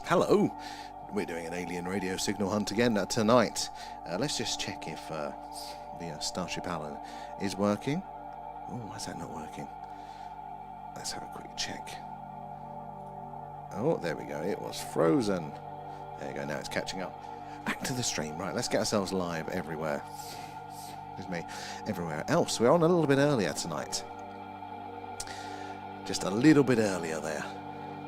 Hello, we're doing an alien radio signal hunt again tonight. Let's just check if the Starship Allen is working. Oh, why is that not working? Let's have a quick check. Oh, there we go. It was frozen. There you go. Now it's catching up. Back to the stream. Right, let's get ourselves live everywhere. Excuse me. Everywhere else. We're on a little bit earlier tonight. Just a little bit earlier there.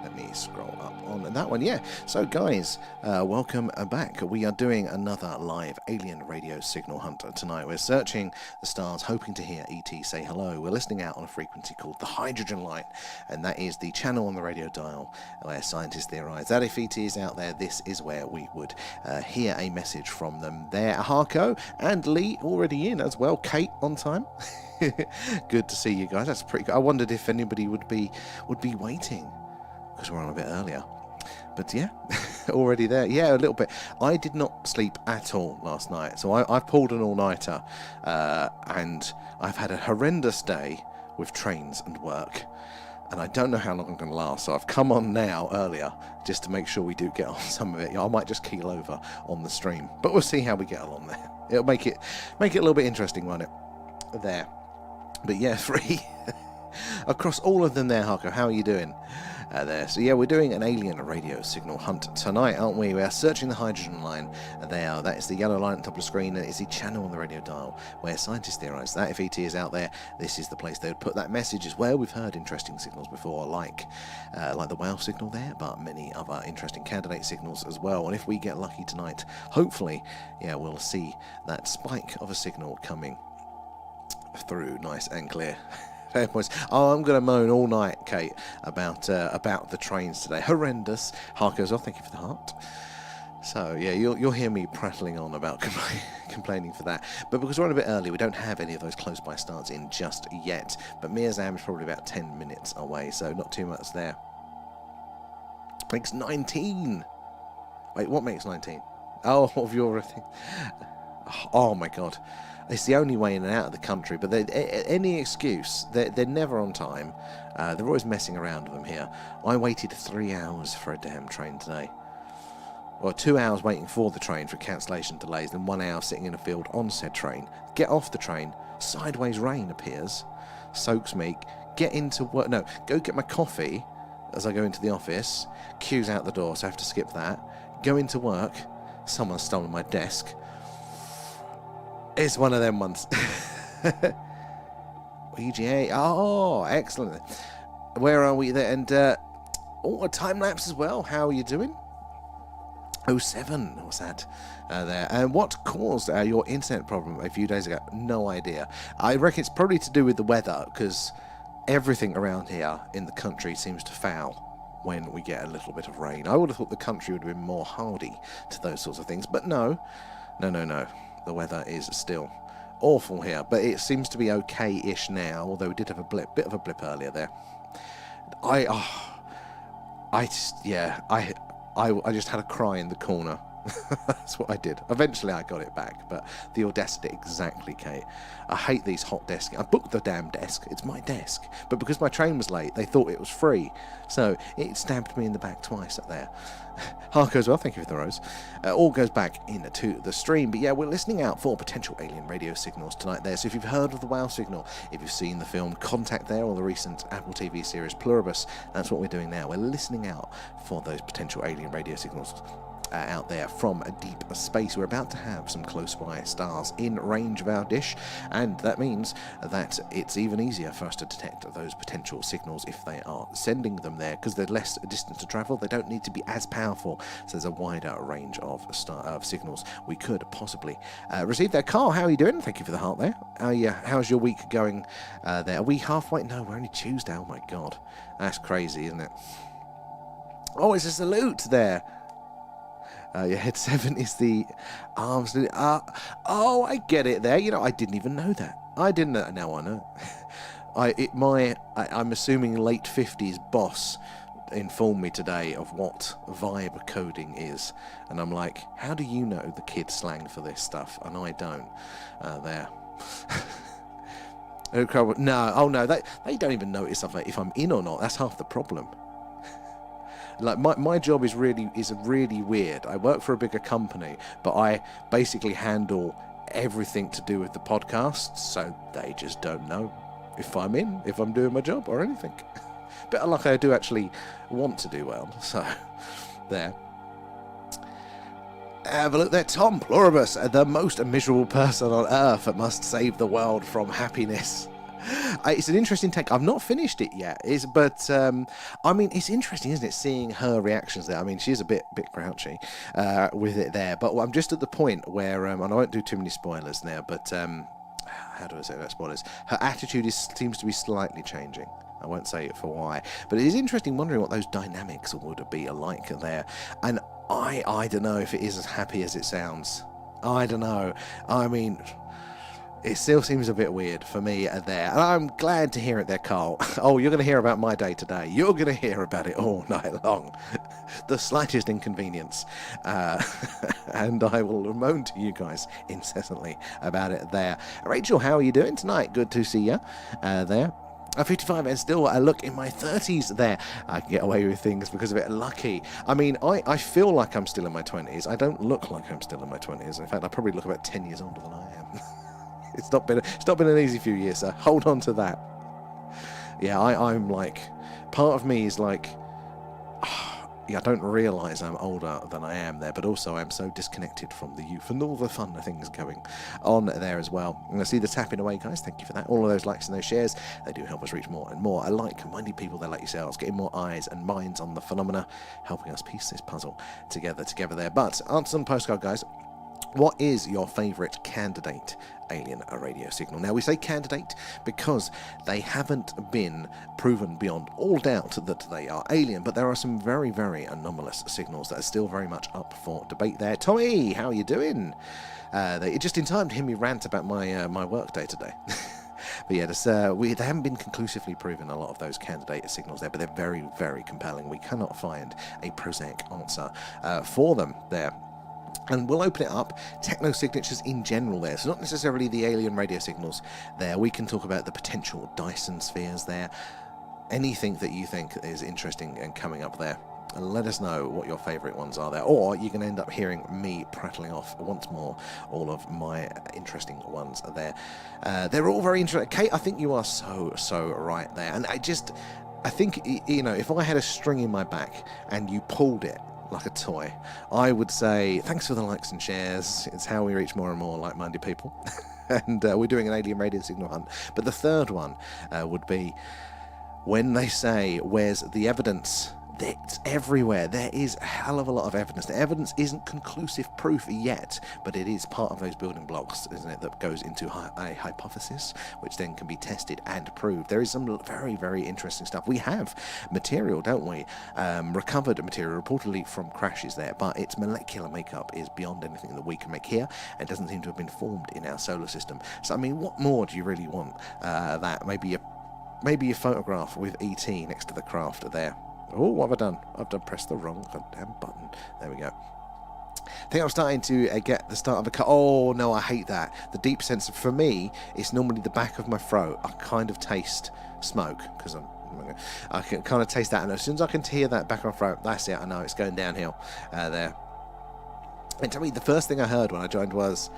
Let me scroll up on that one. Yeah. So, guys, welcome back. We are doing another live alien radio signal hunt tonight. We're searching the stars, hoping to hear ET say hello. We're listening out on a frequency called the hydrogen line, and that is the channel on the radio dial where scientists theorize that if ET is out there, this is where we would hear a message from them. There, Harko and Lee already in as well. Kate on time. Good to see you guys. That's pretty good. I wondered if anybody would be waiting, because we're on a bit earlier. But yeah, already there. Yeah, a little bit. I did not sleep at all last night, so I've pulled an all-nighter, and I've had a horrendous day with trains and work, and I don't know how long I'm going to last, so I've come on now earlier just to make sure we do get on some of it. I might just keel over on the stream, but we'll see how we get along there. It'll make it a little bit interesting, won't it? There. But yeah, 3 across all of them there, Harko. How are you doing? There. So yeah, we're doing an alien radio signal hunt tonight, aren't we? We are searching the hydrogen line. There, that is the yellow line at the top of the screen, and it's the channel on the radio dial where scientists theorize that if ET is out there, this is the place they would put that message. As well, we've heard interesting signals before, like the whale signal there, but many other interesting candidate signals as well. And if we get lucky tonight, hopefully, yeah, we'll see that spike of a signal coming through nice and clear. Fair points. Oh, I'm going to moan all night, Kate, about the trains today. Horrendous. Heart goes off. Thank you for the heart. So yeah, you'll hear me prattling on about complaining for that. But because we're on a bit early, we don't have any of those close by starts in just yet. But Mirzam is probably about 10 minutes away, so not too much there. Makes 19. Wait, what makes 19? Oh, of your thing. Oh my God. It's the only way in and out of the country, but any excuse, they're never on time. They're always messing around with them here. I waited 3 hours for a damn train today. Well, 2 hours waiting for the train for cancellation delays, then 1 hour sitting in a field on said train. Get off the train, sideways rain appears, soaks me, get into work, no, go get my coffee as I go into the office, queues out the door, so I have to skip that, go into work, someone's stolen my desk. It's one of them ones. EGA. Oh, excellent. Where are we there? And a time lapse as well. How are you doing? 07 was that there. And what caused your internet problem a few days ago? No idea. I reckon it's probably to do with the weather, because everything around here in the country seems to foul when we get a little bit of rain. I would have thought the country would have been more hardy to those sorts of things, but no. The weather is still awful here, but it seems to be okay-ish now, although we did have a bit of a blip earlier there. I just had a cry in the corner. That's what I did. Eventually I got it back, but the audacity, exactly, Kate. I hate these hot desks. I booked the damn desk. It's my desk. But because my train was late, they thought it was free. So it stabbed me in the back twice up there. Harko as well, thank you for the rose. All goes back into the stream. But yeah, we're listening out for potential alien radio signals tonight there. So if you've heard of the whale signal, if you've seen the film Contact there, or the recent Apple TV series Pluribus, that's what we're doing now. We're listening out for those potential alien radio signals out there from a deep space. We're about to have some close by stars in range of our dish, and that means that it's even easier for us to detect those potential signals if they are sending them there, because they're less distance to travel. They don't need to be as powerful, so there's a wider range of signals we could possibly receive there. Carl, how are you doing? Thank you for the heart there. How's your week going there? Are we halfway? No, we're only Tuesday. Oh my God, that's crazy, isn't it? Oh, it's a salute there. Head 7 is the arms. Oh, I get it there. You know, I didn't even know that. I didn't know. Now I know. I'm assuming late 50s boss informed me today of what vibe coding is, and I'm like, how do you know the kid slang for this stuff? And I don't. There. No, oh no, they don't even notice if I'm in or not. That's half the problem. Like my job is really weird. I work for a bigger company, but I basically handle everything to do with the podcast, so they just don't know if I'm doing my job or anything. But luckily I do actually want to do well, so there. Have a look there, Tom Pluribus, the most miserable person on earth must save the world from happiness. It's an interesting take. I've not finished it yet, but I mean, it's interesting, isn't it, seeing her reactions there? I mean, she's a bit grouchy with it there, but I'm just at the point where, and I won't do too many spoilers now, but how do I say that, spoilers? Her attitude seems to be slightly changing. I won't say it for why, but it is interesting wondering what those dynamics would be like there. And I don't know if it is as happy as it sounds. I don't know. I mean, it still seems a bit weird for me there. And I'm glad to hear it there, Carl. Oh, you're going to hear about my day today. You're going to hear about it all night long. The slightest inconvenience. And I will moan to you guys incessantly about it there. Rachel, how are you doing tonight? Good to see you there. 55 and still a look in my 30s there. I can get away with things because of it. Lucky. I mean, I feel like I'm still in my 20s. I don't look like I'm still in my 20s. In fact, I probably look about 10 years older than I am. It's not been an easy few years, so hold on to that. Yeah, I'm like, part of me is like, yeah, I don't realise I'm older than I am there, but also I'm so disconnected from the youth and all the fun things going on there as well. And I see the tapping away, guys. Thank you for that. All of those likes and those shares, they do help us reach more and more. I like-minded people that like yourselves, getting more eyes and minds on the phenomena, helping us piece this puzzle together there. But answer on the postcard, guys. What is your favourite candidate alien radio signal? Now, we say candidate because they haven't been proven beyond all doubt that they are alien, but there are some very, very anomalous signals that are still very much up for debate there. Tommy, how are you doing? Just in time to hear me rant about my work day today. But yeah, they haven't been conclusively proven, a lot of those candidate signals there, but they're very, very compelling. We cannot find a prosaic answer for them there. And we'll open it up, techno-signatures in general there, so not necessarily the alien radio signals there. We can talk about the potential Dyson spheres there, anything that you think is interesting and coming up there. Let us know what your favourite ones are there, or you can end up hearing me prattling off once more all of my interesting ones there. They're all very interesting. Kate, I think you are so right there. And I think, you know, if I had a string in my back and you pulled it like a toy, I would say thanks for the likes and shares. It's how we reach more and more like-minded people. And we're doing an alien radio signal hunt. But the third one would be when they say, where's the evidence? It's everywhere. There is a hell of a lot of evidence. The evidence isn't conclusive proof yet, but it is part of those building blocks, isn't it, that goes into a hypothesis, which then can be tested and proved. There is some very, very interesting stuff. We have material, don't we? Recovered material, reportedly from crashes there, but its molecular makeup is beyond anything that we can make here, and doesn't seem to have been formed in our solar system. So, I mean, what more do you really want? That maybe a photograph with ET next to the craft there. Oh, what have I done? I've pressed the wrong goddamn button. There we go. I think I'm starting to get the start of a cut. Oh, no, I hate that. The deep sense of, for me, it's normally the back of my throat. I kind of taste smoke, because I can kind of taste that. And as soon as I can hear that back of my throat, that's it. I know it's going downhill there. And to me, the first thing I heard when I joined was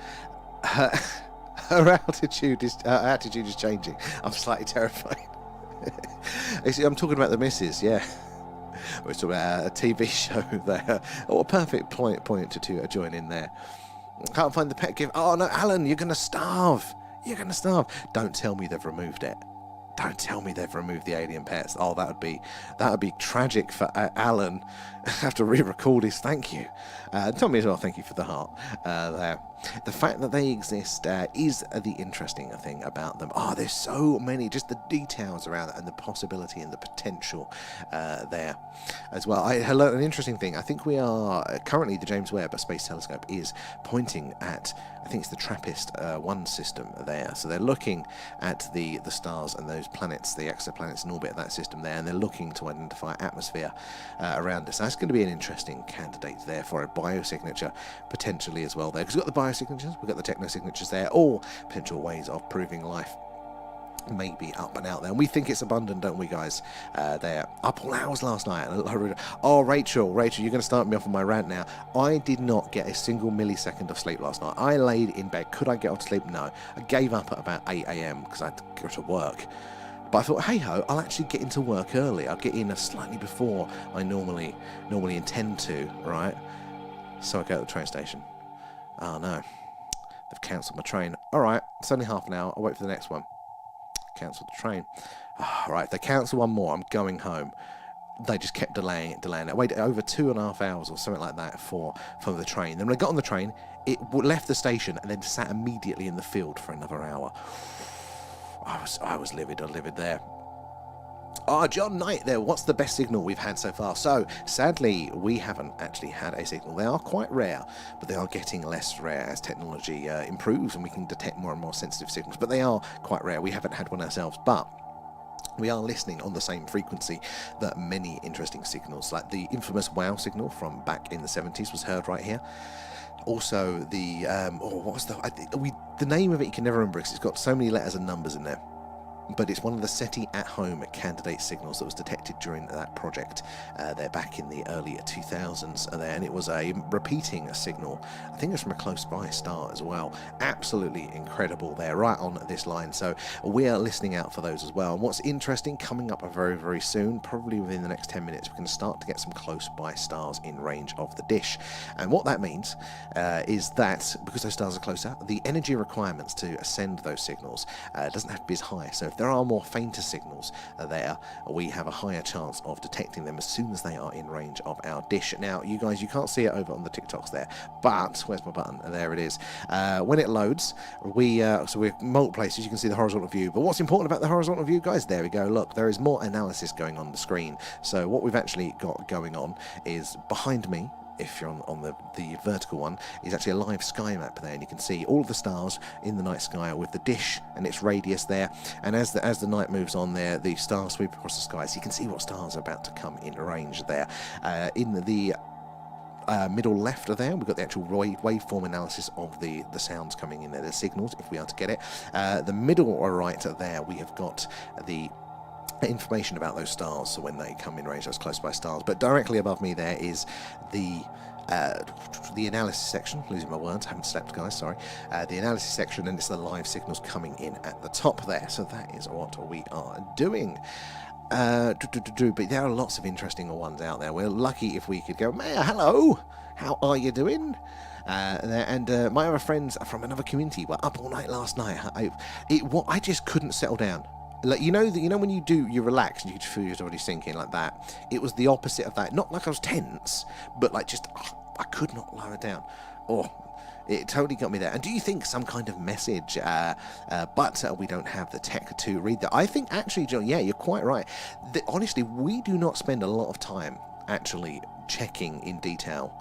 her attitude is changing. I'm slightly terrified. I'm talking about the missus, yeah. We're talking about a TV show there. Oh, a perfect point to join in there. Can't find the pet gift. Oh no, Alan, you're gonna starve. You're gonna starve. Don't tell me they've removed it. Don't tell me they've removed the alien pets. Oh, that would be tragic for Alan. Have to re-record his thank you. Tommy as well, thank you for the heart there. The fact that they exist is the interesting thing about them. Oh, there's so many, just the details around it and the possibility and the potential there as well. I learned an interesting thing. I think we are currently, the James Webb Space Telescope is pointing at, I think it's the TRAPPIST-1 system there. So they're looking at the stars and those planets, the exoplanets in orbit of that system there, and they're looking to identify atmosphere around us. That's going to be an interesting candidate there for a biosignature potentially as well there, because we've got the biosignatures, we've got the techno-signatures there, all potential ways of proving life maybe up and out there, and we think it's abundant, don't we, guys? They're up all hours last night. Oh, Rachel, you're going to start me off on my rant now. I did not get a single millisecond of sleep last night. I laid in bed. Could I get off to sleep? No. I gave up at about 8 a.m. because I had to go to work. But I thought, hey ho, I'll actually get into work early. I'll get in slightly before I normally intend to, right? So I go to the train station. Oh no, they've cancelled my train. All right, it's only half an hour. I'll wait for the next one. Cancelled the train. Right, if they cancel one more, I'm going home. They just kept delaying it. I waited over 2.5 hours or something like that for the train. Then when I got on the train, it left the station and then sat immediately in the field for another hour. I was livid there. John Knight there. What's the best signal we've had so far? So, sadly, we haven't actually had a signal. They are quite rare, but they are getting less rare as technology improves and we can detect more and more sensitive signals. But they are quite rare. We haven't had one ourselves, but we are listening on the same frequency that many interesting signals, like the infamous WOW signal from back in the 70s was heard right here. Also, the the name of it you can never remember because it's got so many letters and numbers in there. But it's one of the SETI at-home candidate signals that was detected during that project there back in the early 2000s there, and it was a repeating signal. I think it's from a close-by star as well. Absolutely incredible there, right on this line. So we are listening out for those as well. And what's interesting, coming up very, very soon, probably within the next 10 minutes, we can start to get some close-by stars in range of the dish. And what that means is that, because those stars are closer, the energy requirements to send those signals doesn't have to be as high. So if there are more fainter signals there, we have a higher chance of detecting them as soon as they are in range of our dish. Now, you guys, you can't see it over on the TikToks there, but where's my button? There it is. When it loads, so we're multiple places. You can see the horizontal view. But what's important about the horizontal view, guys? There we go. Look, there is more analysis going on the screen. So what we've actually got going on is behind me, if you're on the vertical one, is actually a live sky map there, and you can see all of the stars in the night sky with the dish and its radius there. And as the night moves on there, the stars sweep across the sky, so you can see what stars are about to come in range there. In the middle left of there, we've got the actual waveform analysis of the sounds coming in there, the signals, if we are to get it. The middle right there, we have got the information about those stars, so when they come in range, those close by stars. But directly above me there is the analysis section. Losing my words, haven't slept, guys, sorry. The analysis section, and it's the live signals coming in at the top there. So that is what we are doing. But there are lots of interesting ones out there. We're lucky if we could go, Maya, hello, how are you doing? My other friends from another community were up all night last night. I just couldn't settle down. Like, you know when you relax and you feel your body sinking like that. It was the opposite of that. Not like I was tense, but like just I could not lower down. It totally got me there. And do you think some kind of message? But we don't have the tech to read that. I think actually, John, yeah, you're quite right. Honestly, we do not spend a lot of time actually checking in detail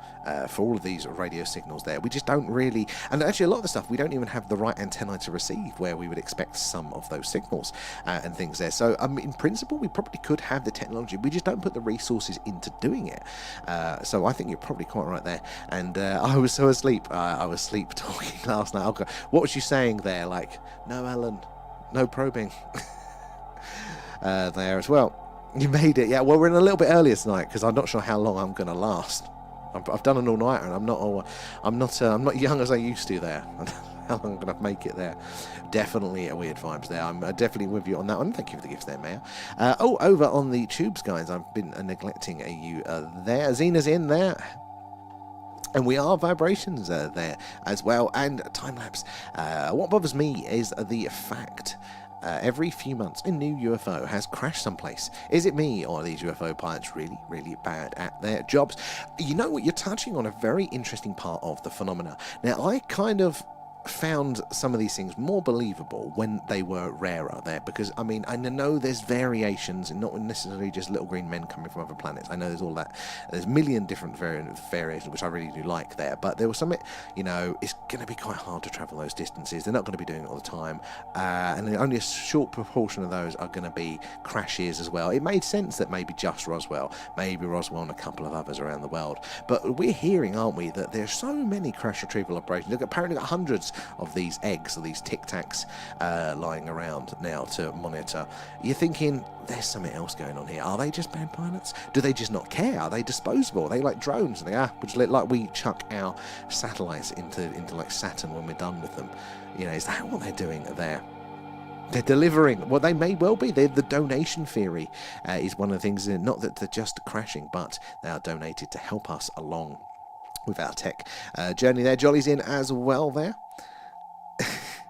for all of these radio signals there. We just don't really, and actually a lot of the stuff we don't even have the right antennae to receive where we would expect some of those signals and things there. So in principle we probably could have the technology, we just don't put the resources into doing it. So I think you're probably quite right there. And I was so asleep. I was sleep talking last night. Okay. What was you saying there? Like, no, Alan, no probing. There as well. You made it, yeah. Well, we're in a little bit earlier tonight because I'm not sure how long I'm going to last. I've done an all-nighter, and I'm not young as I used to there. How long I'm going to make it there? Definitely a weird vibes there. I'm definitely with you on that one. Thank you for the gifts there, Mayor. Over on the tubes, guys, I've been neglecting you there. Zena's in there. And we are vibrations there as well, and time-lapse. What bothers me is the fact every few months a new UFO has crashed someplace. Is it me, or are these UFO pilots really, really bad at their jobs? You know what, you're touching on a very interesting part of the phenomena. Now, I kind of found some of these things more believable when they were rarer there, because I mean, I know there's variations and not necessarily just little green men coming from other planets. I know there's all that, there's a million different variations which I really do like there, but there was something, it's going to be quite hard to travel those distances. They're not going to be doing it all the time, and only a short proportion of those are going to be crashes as well. It made sense that maybe just Roswell, maybe Roswell and a couple of others around the world, but we're hearing, aren't we, that there's so many crash retrieval operations. Look, apparently got hundreds list of these eggs or these Tic Tacs lying around now to monitor. You're thinking, there's something else going on here. Are they just bad pilots? Do they just not care? Are they disposable? Are they like drones? And they which like we chuck our satellites into like Saturn when we're done with them. You know, is that what they're doing there? They're delivering. Well, they may well be. The donation theory is one of the things. Not that they're just crashing, but they are donated to help us along with our tech journey there. Jolly's in as well there.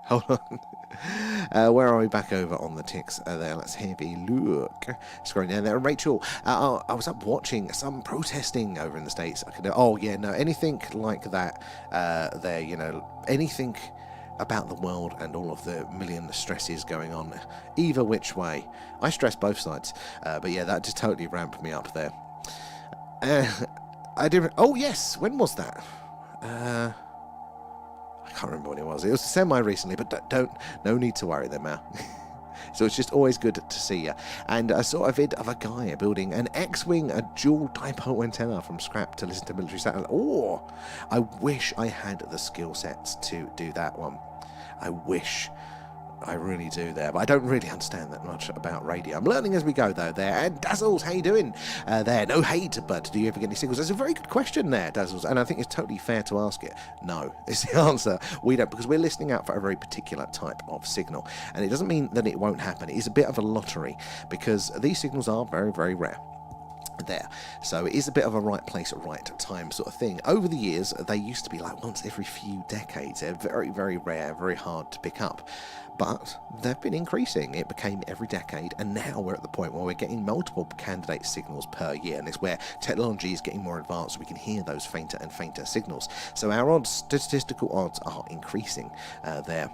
Hold on. Where are we? Back over on the ticks there. Let's have a look. Scrolling down there. Rachel, I was up watching some protesting over in the States. Oh, yeah, no, anything like that there, you know, anything about the world and all of the million stresses going on, either which way. I stress both sides, but yeah, that just totally ramped me up there. I didn't. Oh yes, when was that? I can't remember when it was. It was semi-recently, but no need to worry there, Mal. So it's just always good to see you. And I saw a vid of a guy building an X-Wing, a dual dipole antenna from scrap to listen to military satellite. Oh, I wish I had the skill sets to do that one. I wish. I really do there, but I don't really understand that much about radio. I'm learning as we go, though, there. And Dazzles, how you doing there? No hate, but do you ever get any signals? That's a very good question there, Dazzles, and I think it's totally fair to ask it. No, is the answer. We don't, because we're listening out for a very particular type of signal, and it doesn't mean that it won't happen. It is a bit of a lottery, because these signals are very, very rare. There, so it is a bit of a right place at right time sort of thing. Over the years, they used to be like once every few decades. They're very, very rare, very hard to pick up, but they've been increasing. It became every decade, and now we're at the point where we're getting multiple candidate signals per year, and it's where technology is getting more advanced, so we can hear those fainter and fainter signals. So our odds, statistical odds, are increasing there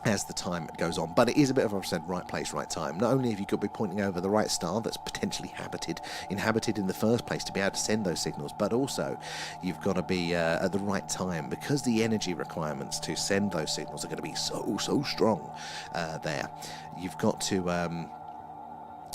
as the time goes on. But it is a bit of, I've said, right place, right time. Not only have you got to be pointing over the right star that's potentially inhabited in the first place to be able to send those signals, but also you've got to be at the right time, because the energy requirements to send those signals are going to be so strong there. You've got to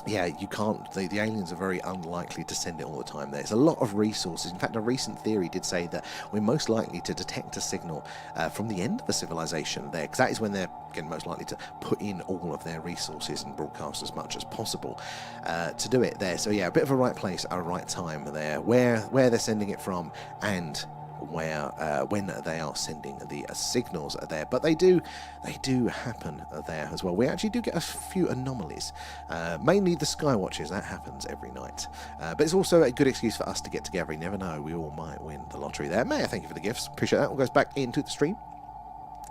yeah, you can't, the aliens are very unlikely to send it all the time. There's a lot of resources. In fact, a recent theory did say that we're most likely to detect a signal from the end of the civilization there, because that is when they're again most likely to put in all of their resources and broadcast as much as possible to do it there. So yeah, a bit of a right place, a right time there, where they're sending it from, and where when they are sending the signals there. But they do happen there as well. We actually do get a few anomalies, mainly the skywatchers. That happens every night, but it's also a good excuse for us to get together. You never know, we all might win the lottery there. May I thank you for the gifts, appreciate that. All goes back into the stream,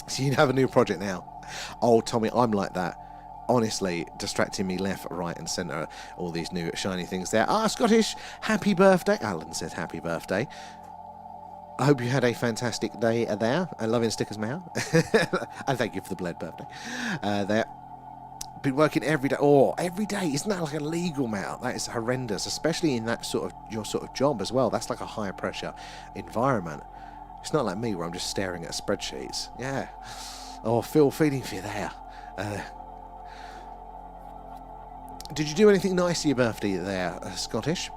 so you have a new project now. Oh Tommy, I'm like that, honestly, distracting me left, right and centre, all these new shiny things there. Scottish, happy birthday. Alan says happy birthday. I hope you had a fantastic day there. I love your stickers, Mal. And thank you for the bled birthday. There. Been working every day. Oh, every day. Isn't that like a legal Mal? That is horrendous, especially in that your sort of job as well. That's like a high pressure environment. It's not like me where I'm just staring at spreadsheets. Yeah. Oh, feeling for you there. Did you do anything nice for your birthday there, Scottish?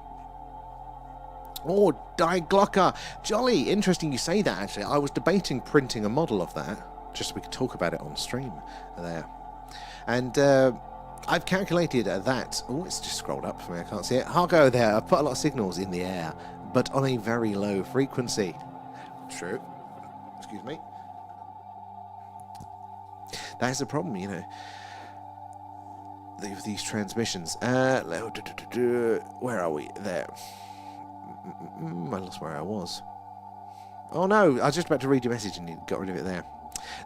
Oh, Die Glocker. Jolly. Interesting you say that, actually. I was debating printing a model of that, just so we could talk about it on stream there. And I've calculated that. Oh, it's just scrolled up for me. I can't see it. I'll go there. I've put a lot of signals in the air, but on a very low frequency. True. Excuse me. That's the problem, you know. These transmissions. Where are we? There. I lost where I was. Oh no, I was just about to read your message and you got rid of it there.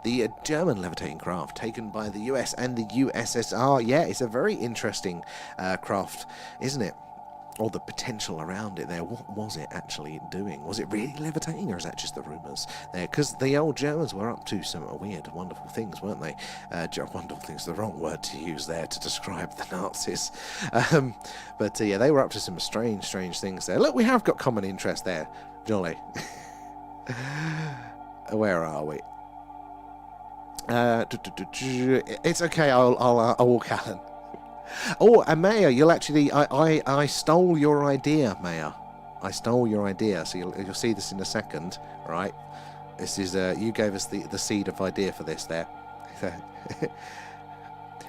The German levitating craft taken by the US and the USSR. Yeah, it's a very interesting craft, isn't it? Or the potential around it there. What was it actually doing? Was it really levitating, or is that just the rumours there? Because the old Germans were up to some weird, wonderful things, weren't they? Wonderful things, the wrong word to use there to describe the Nazis. But yeah, they were up to some strange things there. Look, we have got common interest there. Jolly. Where are we? It's okay, I'll walk Alan. Oh, and Maya, you'll actually, I stole your idea, Maya. I stole your idea, so you'll see this in a second, right? This is you gave us the seed of idea for this there.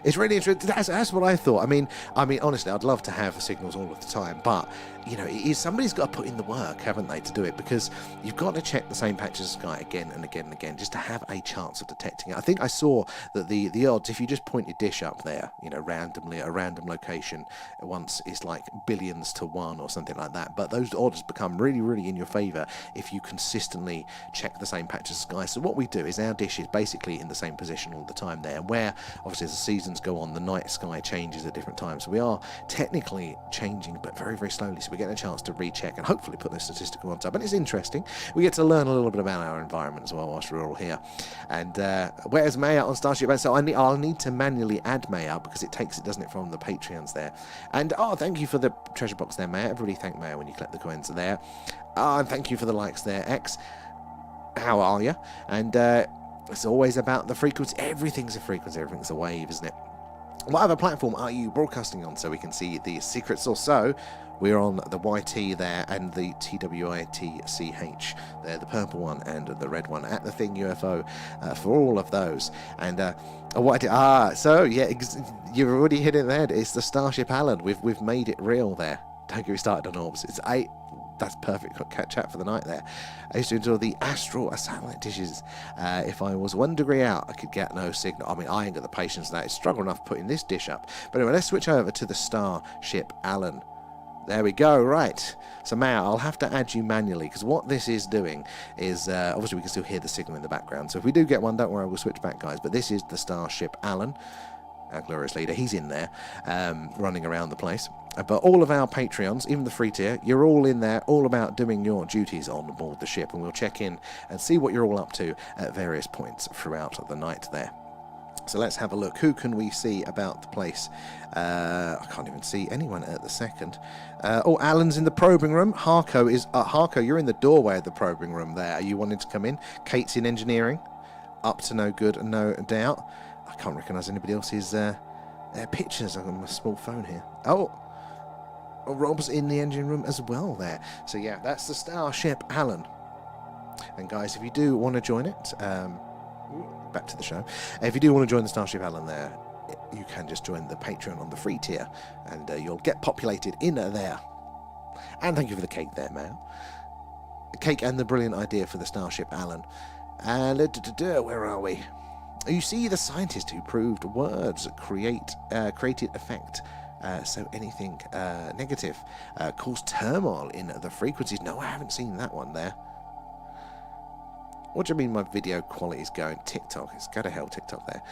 It's really interesting. That's what I thought. I mean, honestly, I'd love to have signals all of the time, but you know, somebody's got to put in the work, haven't they, to do it? Because you've got to check the same patches of sky again and again and again, just to have a chance of detecting it. I think I saw that the odds, if you just point your dish up there, you know, randomly at a random location, once it's like billions to 1 or something like that. But those odds become really, really in your favour if you consistently check the same patches of sky. So what we do is our dish is basically in the same position all the time there, where obviously as the seasons go on, the night sky changes at different times. So we are technically changing, but very, very slowly. So we're getting a chance to recheck and hopefully put the statistical ones up. And it's interesting. We get to learn a little bit about our environment as well whilst we're all here. And where's Maya on Starship? So I'll need to manually add Maya because it takes it, doesn't it, from the Patreons there. And thank you for the treasure box there, Maya. Everybody thank Maya when you collect the coins there. And thank you for the likes there, X. How are you? And it's always about the frequency. Everything's a frequency. Everything's a wave, isn't it? What other platform are you broadcasting on so we can see the secrets? Or so we're on the YT there and the TWITCH there, the purple one and the red one at the Thing UFO for all of those. And so yeah, you've already hit it there. It's the Starship Alan. We've made it real there. Don't get me started on orbs. It's 8. That's perfect chat for the night there. I used to enjoy the astral satellite dishes. If I was 1 degree out, I could get no signal. I mean, I ain't got the patience for that. It's struggle enough putting this dish up. But anyway, let's switch over to the Starship Alan. There we go, right. So Maya, I'll have to add you manually, because what this is doing is, obviously we can still hear the signal in the background. So if we do get one, don't worry, we'll switch back, guys. But this is the Starship Alan, our glorious leader. He's in there, running around the place. But all of our Patreons, even the free tier, you're all in there, all about doing your duties on board the ship. And we'll check in and see what you're all up to at various points throughout the night there. So let's have a look. Who can we see about the place? I can't even see anyone at the second. Alan's in the probing room. Harko, you're in the doorway of the probing room there. Are you wanting to come in? Kate's in engineering. Up to no good, no doubt. I can't recognise anybody else's pictures on my small phone here. Rob's in the engine room as well there. So yeah, that's the Starship Alan. And guys, if you do want to join it, back to the show. If you do want to join the Starship Alan there, you can just join the Patreon on the free tier, and you'll get populated in there. And thank you for the cake there, man. The cake and the brilliant idea for the Starship Alan. And where are we? You see, the scientist who proved words created effect. So anything negative cause turmoil in the frequencies. No, I haven't seen that one there. What do you mean my video quality is going? TikTok. It's go to hell, TikTok there.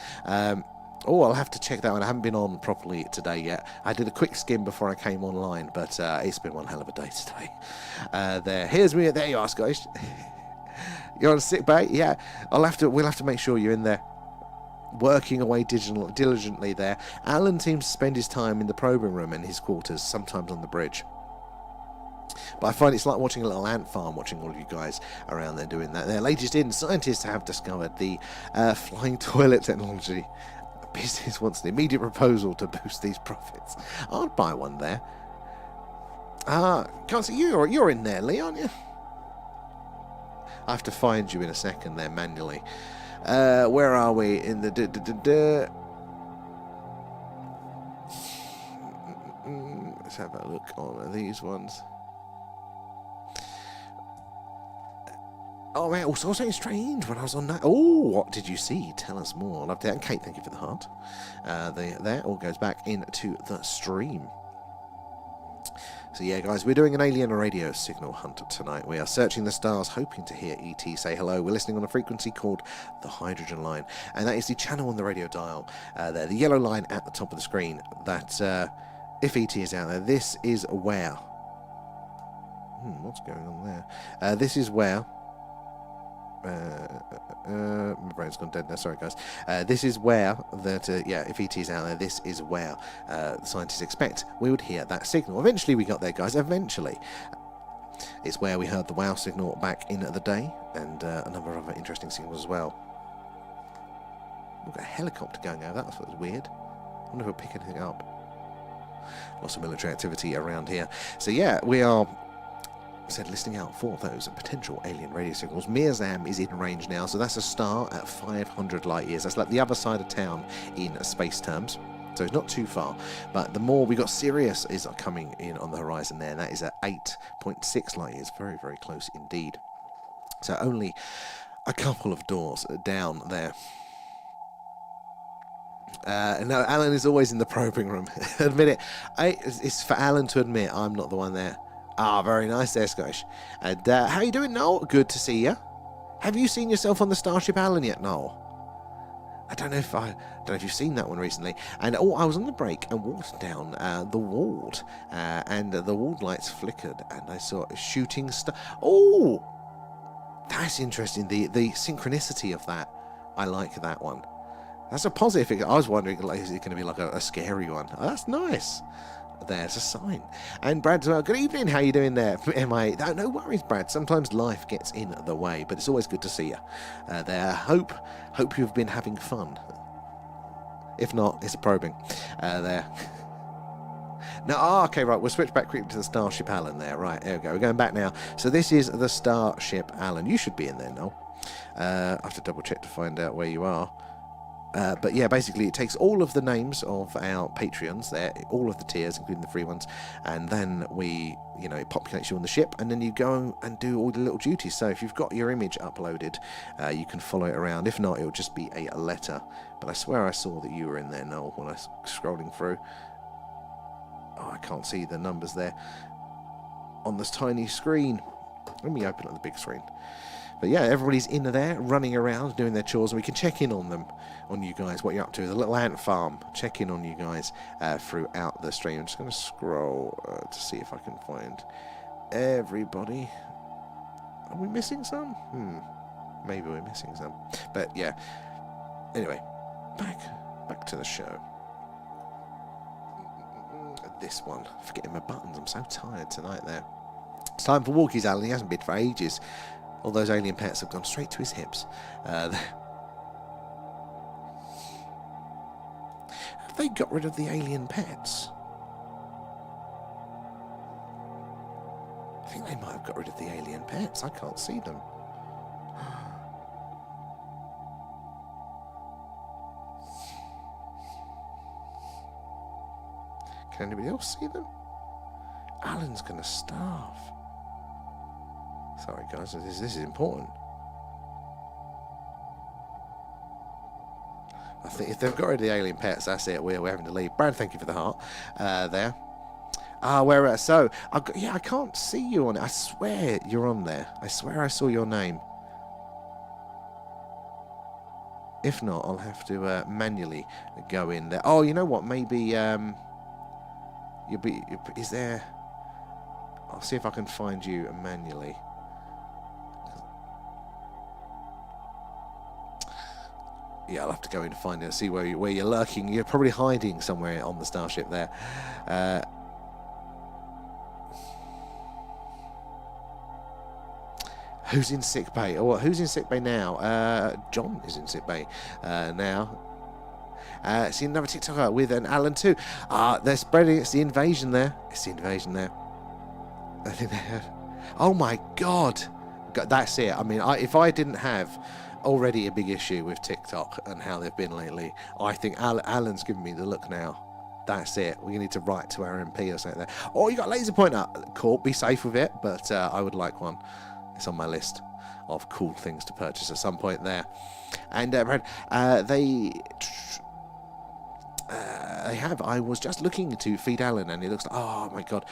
I'll have to check that one. I haven't been on properly today yet. I did a quick skim before I came online, but it's been one hell of a day today. Here's me. There you are, guys. You're on sick bay? Yeah. We'll have to make sure you're in there, working away diligently there. Alan seems to spend his time in the probing room in his quarters, sometimes on the bridge. But I find it's like watching a little ant farm, watching all of you guys around there doing that. Their latest in, scientists have discovered the flying toilet technology. Business wants an immediate proposal to boost these profits. I'd buy one there. Can't see you. You're in there, Lee, aren't you? I have to find you in a second there manually. Where are we in the Let's have a look on these ones. Oh man, also something strange when I was on that. Oh, what did you see? Tell us more. Loved it. And Kate, thank you for the heart. There all goes back into the stream. So yeah, guys, we're doing an alien radio signal hunt tonight. We are searching the stars, hoping to hear ET say hello. We're listening on a frequency called the hydrogen line, and that is the channel on the radio dial. There, the yellow line at the top of the screen. That if ET is out there, this is where. What's going on there? This is where. My brain's gone dead now, sorry guys. This is where that if ET is out there, this is where the scientists expect we would hear that signal. Eventually we got there, guys. Eventually it's where we heard the WOW signal back in the day, and a number of other interesting signals as well. We've got a helicopter going over. That was weird. I wonder if we'll pick anything up. Lots of military activity around here. So yeah, we are said listening out for those potential alien radio signals. Mirzam is in range now, so that's a star at 500 light years. That's like the other side of town in space terms. So it's not too far, but the more we got, Sirius is coming in on the horizon there, and that is at 8.6 light years, very, very close indeed. So only a couple of doors down there. No, Alan is always in the probing room. Admit it. It's for Alan to admit I'm not the one there. Ah, very nice there, Scottish. And how you doing, Noel? Good to see you. Have you seen yourself on the Starship Alan yet, Noel? I don't know if you've seen that one recently. And I was on the break and walked down the ward, and the ward lights flickered, and I saw a shooting star. Oh, that's interesting. The synchronicity of that, I like that one. That's a positive. I was wondering, like, is it going to be like a scary one? Oh, that's nice. There's a sign. And Brad's well, good evening, how you doing there? No worries, Brad. Sometimes life gets in the way, but it's always good to see you there. Hope you've been having fun. If not, it's a probing there. No, okay, right, we'll switch back quickly to the Starship Alan there. Right, there we go. We're going back now. So this is the Starship Alan. You should be in there now. I have to double check to find out where you are. But yeah, basically it takes all of the names of our Patreons there, all of the tiers, including the free ones, and then it populates you on the ship, and then you go and do all the little duties. So if you've got your image uploaded, you can follow it around. If not, it'll just be a letter. But I swear I saw that you were in there, Noel, when I was scrolling through. Oh, I can't see the numbers there on this tiny screen. Let me open up the big screen. But yeah, everybody's in there, running around, doing their chores, and we can check in on them, on you guys, what you're up to. The little ant farm, check in on you guys throughout the stream. I'm just going to scroll to see if I can find everybody. Are we missing some? Maybe we're missing some. But yeah, anyway, back to the show. This one, forgetting my buttons, I'm so tired tonight there. It's time for walkies, Alan. He hasn't been for ages. All those alien pets have gone straight to his hips. Have they got rid of the alien pets? I think they might have got rid of the alien pets. I can't see them. Can anybody else see them? Alan's going to starve. Sorry, guys, this is important. I think if they've got rid of the alien pets, that's it. We're having to leave. Brad, thank you for the heart there. Where so? I can't see you on it. I swear you're on there. I swear I saw your name. If not, I'll have to manually go in there. Oh, you know what? Maybe is there? I'll see if I can find you manually. Yeah, I'll have to go in and find it and see where you're lurking. You're probably hiding somewhere on the starship there. Who's in sick bay? Oh, who's in sick bay now? John is in sick bay now. See another TikToker with an Alan too. They're spreading. It's the invasion there. It's the invasion there. I think they have. Oh my God, that's it. I mean, if I didn't have already a big issue with TikTok and how they've been lately, I think Alan's giving me the look now. That's it. We need to write to our MP or something there. Oh, you got a laser pointer. Cool. Be safe with it, but I would like one. It's on my list of cool things to purchase at some point there. And they have. I was just looking to feed Alan, and it looks like, oh my God,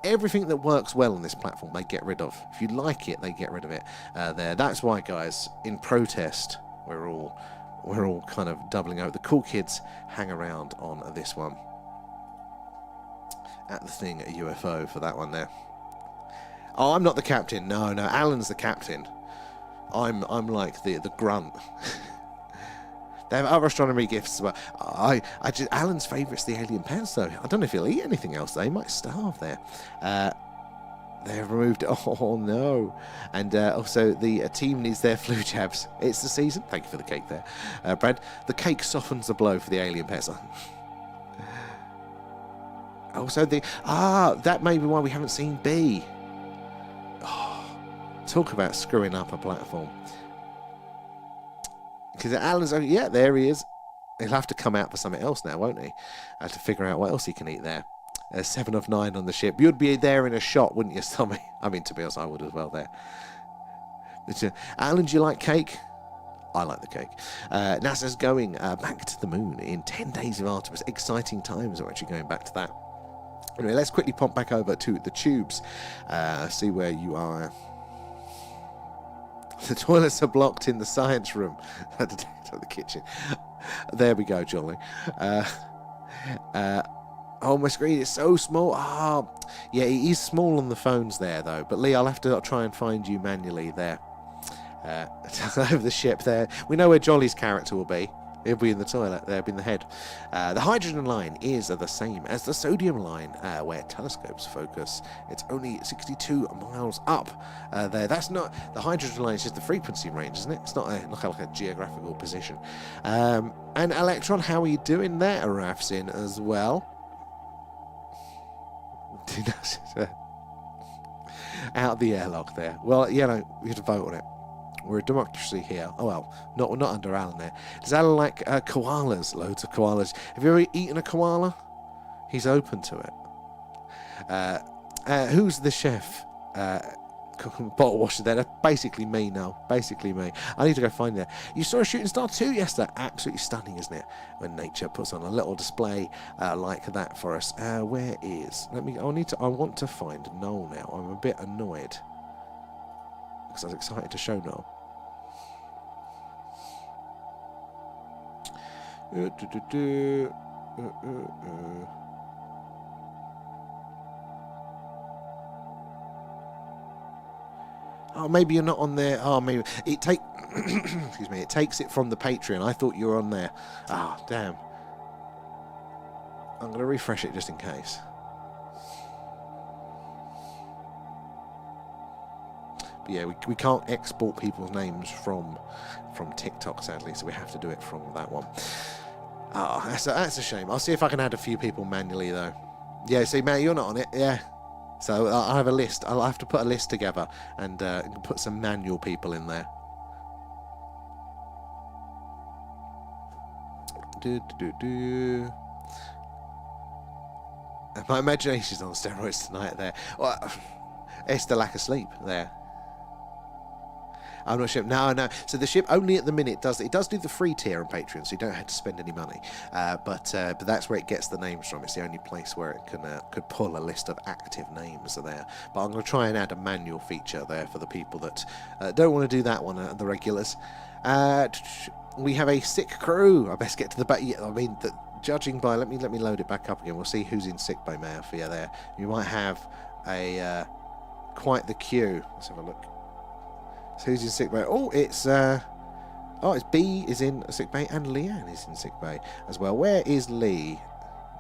everything that works well on this platform they get rid of. If you like it, they get rid of it. There. That's why, guys, in protest, we're all kind of doubling over. The cool kids hang around on this one. At the thing, a UFO for that one there. Oh, I'm not the captain. No, Alan's the captain. I'm like the grunt. They have other astronomy gifts as well. Alan's favourite's the alien pants, though. I don't know if he'll eat anything else, though. He might starve there. They've removed... Oh, no. And also, the team needs their flu jabs. It's the season. Thank you for the cake there, Brad. The cake softens the blow for the alien pets. Also, that may be why we haven't seen B. Oh, talk about screwing up a platform. Because Alan's, yeah, there he is. He'll have to come out for something else now, won't he? To figure out what else he can eat there. 7 of 9 on the ship. You'd be there in a shot, wouldn't you, Tommy? I mean, to be honest, I would as well there. But, Alan, do you like cake? I like the cake. NASA's going back to the moon in 10 days of Artemis. Exciting times. We're actually going back to that. Anyway, let's quickly pop back over to the tubes. See where you are. The toilets are blocked in the science room. The kitchen. There we go, Jolly. Oh, my screen is so small. Yeah, it is small on the phones there, though. But, Lee, I'll have to try and find you manually there. Over the ship there. We know where Jolly's character will be. He'll be in the toilet. There'll be in the head. The hydrogen line is the same as the sodium line, where telescopes focus. It's only 62 miles up there. That's not... The hydrogen line is just the frequency range, isn't it? It's not like a geographical position. And Electron, how are you doing there? Raf's in as well. Out of the airlock there. Well, you know, we have to vote on it. We're a democracy here. Oh well, not under Alan there. Does Alan like koalas? Loads of koalas. Have you ever eaten a koala? He's open to it. Who's the chef? Cooking bottle washer there. That's basically me now. Basically me. I need to go find that. You saw a shooting star too yesterday. Absolutely stunning, isn't it? When nature puts on a little display like that for us. Where is? I want to find Noel now. I'm a bit annoyed because I was excited to show Noel. Oh, maybe you're not on there. Oh, maybe excuse me. It takes it from the Patreon. I thought you were on there. Damn. I'm going to refresh it just in case. But yeah, we can't export people's names from TikTok, sadly, so we have to do it from that one. That's a shame. I'll see if I can add a few people manually, though. Yeah, see, Matt, you're not on it. Yeah. So I have a list. I'll have to put a list together and put some manual people in there. My imagination's on steroids tonight there. Well, it's the lack of sleep there. I'm not sure. No. So the ship only at the minute does do the free tier on Patreon, so you don't have to spend any money. But that's where it gets the names from. It's the only place where it could pull a list of active names there. But I'm going to try and add a manual feature there for the people that don't want to do that one, the regulars. We have a sick crew. I best get to the back. Yeah, I mean, judging by let me load it back up again. We'll see who's in sick bay now for you there. You might have a quite the queue. Let's have a look. So who's in sick bay? Oh, it's B is in sick bay and Leanne is in sick bay as well. Where is Lee?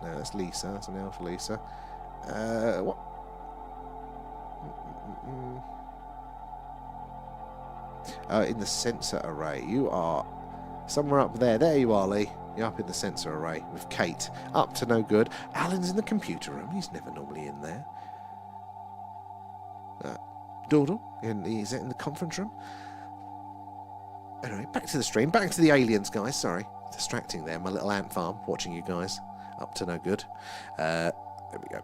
No, that's Lisa. That's an L for Lisa. What? In the sensor array. You are somewhere up there. There you are, Lee. You're up in the sensor array with Kate. Up to no good. Alan's in the computer room. He's never normally in there. Doodle, is it in the conference room? Anyway, back to the stream, back to the aliens, guys. Sorry, distracting there. My little ant farm, watching you guys, up to no good. There we go.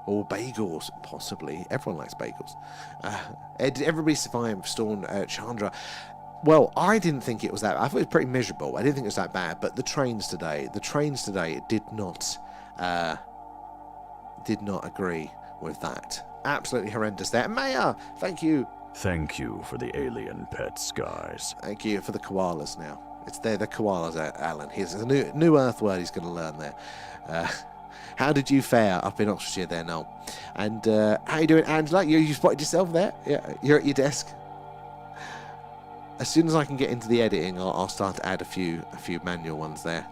Or bagels, possibly. Everyone likes bagels. Did everybody survive Storm Chandra? Well, I didn't think it was that. I thought it was pretty miserable. I didn't think it was that bad. But the trains today did not agree with that. Absolutely horrendous there. Maya, thank you. Thank you for the alien pets, guys. Thank you for the koalas now. They're the koalas, Alan. Here's a new Earth word he's going to learn there. How did you fare up in Oxfordshire there, Noel? And how you doing, Angela? You spotted yourself there? Yeah, you're at your desk. As soon as I can get into the editing, I'll start to add a few manual ones there.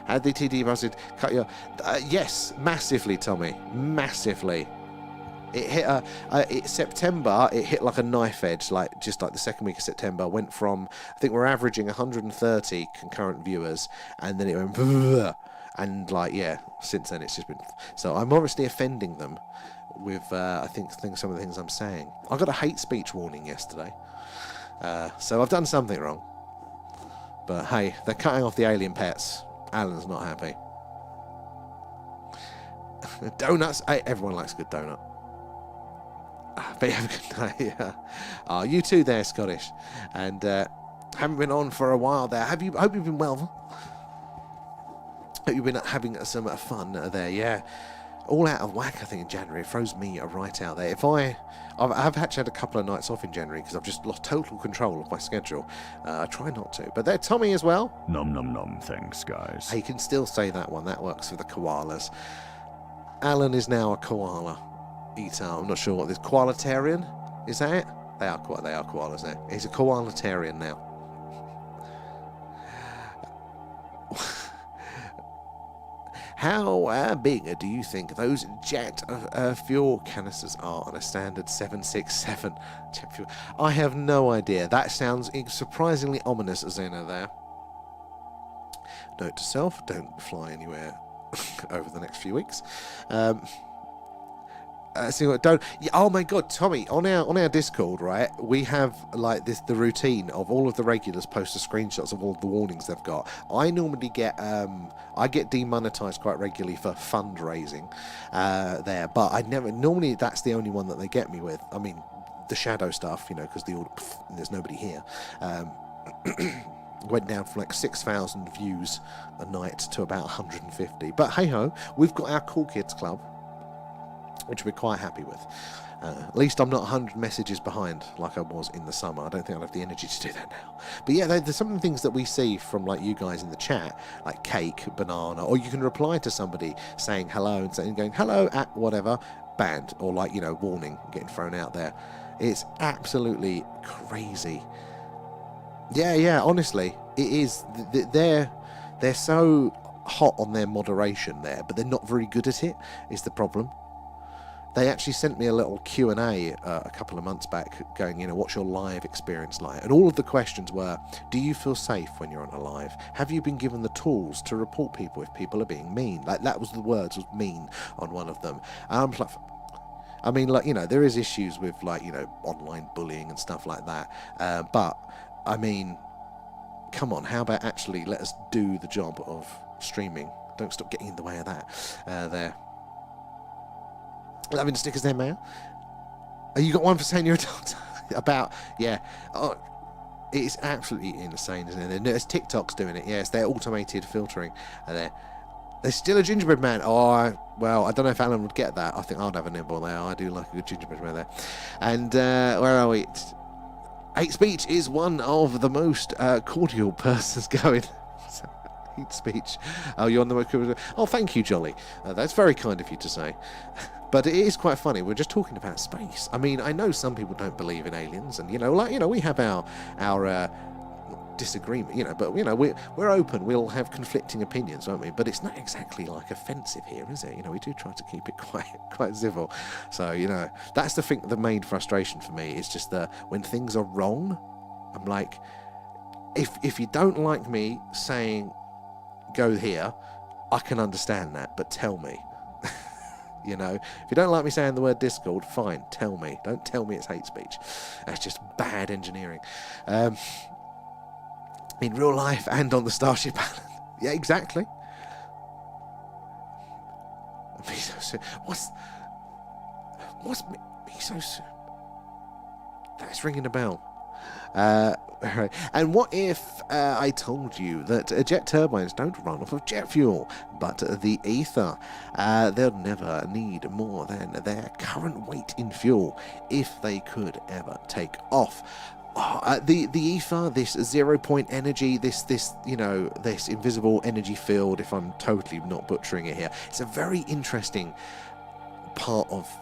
Had the TD buzzard cut your... yes, massively, Tommy. Massively. It hit September. It hit like a knife edge, like just like the second week of September. Went from, I think we're averaging 130 concurrent viewers, and then it went, and like since then it's just been. So I'm obviously offending them with I think some of the things I'm saying. I got a hate speech warning yesterday, so I've done something wrong. But hey, they're cutting off the alien pets. Alan's not happy. Donuts. Hey, everyone likes a good donut. But have a good day. Yeah. You too there, Scottish. And haven't been on for a while there. Hope you've been well. Hope you've been having some fun there. Yeah. All out of whack, I think, in January. It throws me right out there. I've actually had a couple of nights off in January because I've just lost total control of my schedule. I try not to. But there's Tommy as well. Nom nom nom, thanks, guys. You can still say that one. That works for the koalas. Alan is now a koala eater. I'm not sure what this koalatarian is. That it? They are koalas now. He's a koalatarian now. How big do you think those jet fuel canisters are on a standard 767 jet fuel? I have no idea. That sounds surprisingly ominous, Zena there. Note to self: don't fly anywhere over the next few weeks. Oh my God, Tommy! On our Discord, right? We have like the routine of all of the regulars post the screenshots of all of the warnings they've got. I normally get demonetized quite regularly for fundraising there, but I never. Normally, that's the only one that they get me with. I mean, the shadow stuff, because there's nobody here. Went down from like 6,000 views a night to about 150. But hey ho, we've got our Cool Kids Club, which we're quite happy with. At least I'm not 100 messages behind like I was in the summer. I don't think I'll have the energy to do that now. But yeah, there's some of the things that we see from like you guys in the chat, like cake, banana, or you can reply to somebody saying hello and going hello at whatever, banned, or like, warning, getting thrown out there. It's absolutely crazy. Yeah, honestly, it is. They're so hot on their moderation there, but they're not very good at it, is the problem. They actually sent me a little Q&A a couple of months back going, what's your live experience like? And all of the questions were, do you feel safe when you're on a live? Have you been given the tools to report people if people are being mean? Like, that was the words, was mean on one of them. And I'm like, there is issues with like, online bullying and stuff like that. But I mean, come on, how about actually let us do the job of streaming? Don't stop getting in the way of that there. Loving the stickers there, man. Oh, you got one for saying you're a doctor? About, yeah. Oh, it's absolutely insane, isn't it? There's TikTok's doing it, yes. They're automated filtering there. There's still a gingerbread man. Well, I don't know if Alan would get that. I think I'd have a nibble there. I do like a good gingerbread man there. And where are we? Hate speech is one of the most cordial persons going. Hate speech. Oh, you're on the most. Oh, thank you, Jolly. That's very kind of you to say. But it is quite funny. We're just talking about space. I mean, I know some people don't believe in aliens, and we have our disagreement, but we're open. We'll have conflicting opinions, won't we? But it's not exactly like offensive here, is it? We do try to keep it quite civil. So that's the main frustration for me is just that when things are wrong, I'm like, if you don't like me saying go here, I can understand that, but tell me. If you don't like me saying the word Discord, fine, tell me. Don't tell me it's hate speech. That's just bad engineering. In real life and on the Starship Island. Yeah, exactly. Miso. What's Miso? That's ringing a bell. Right. And what if I told you that jet turbines don't run off of jet fuel, but the ether? They'll never need more than their current weight in fuel if they could ever take off. The ether, this 0 point energy, this invisible energy field, if I'm totally not butchering it here, it's a very interesting part of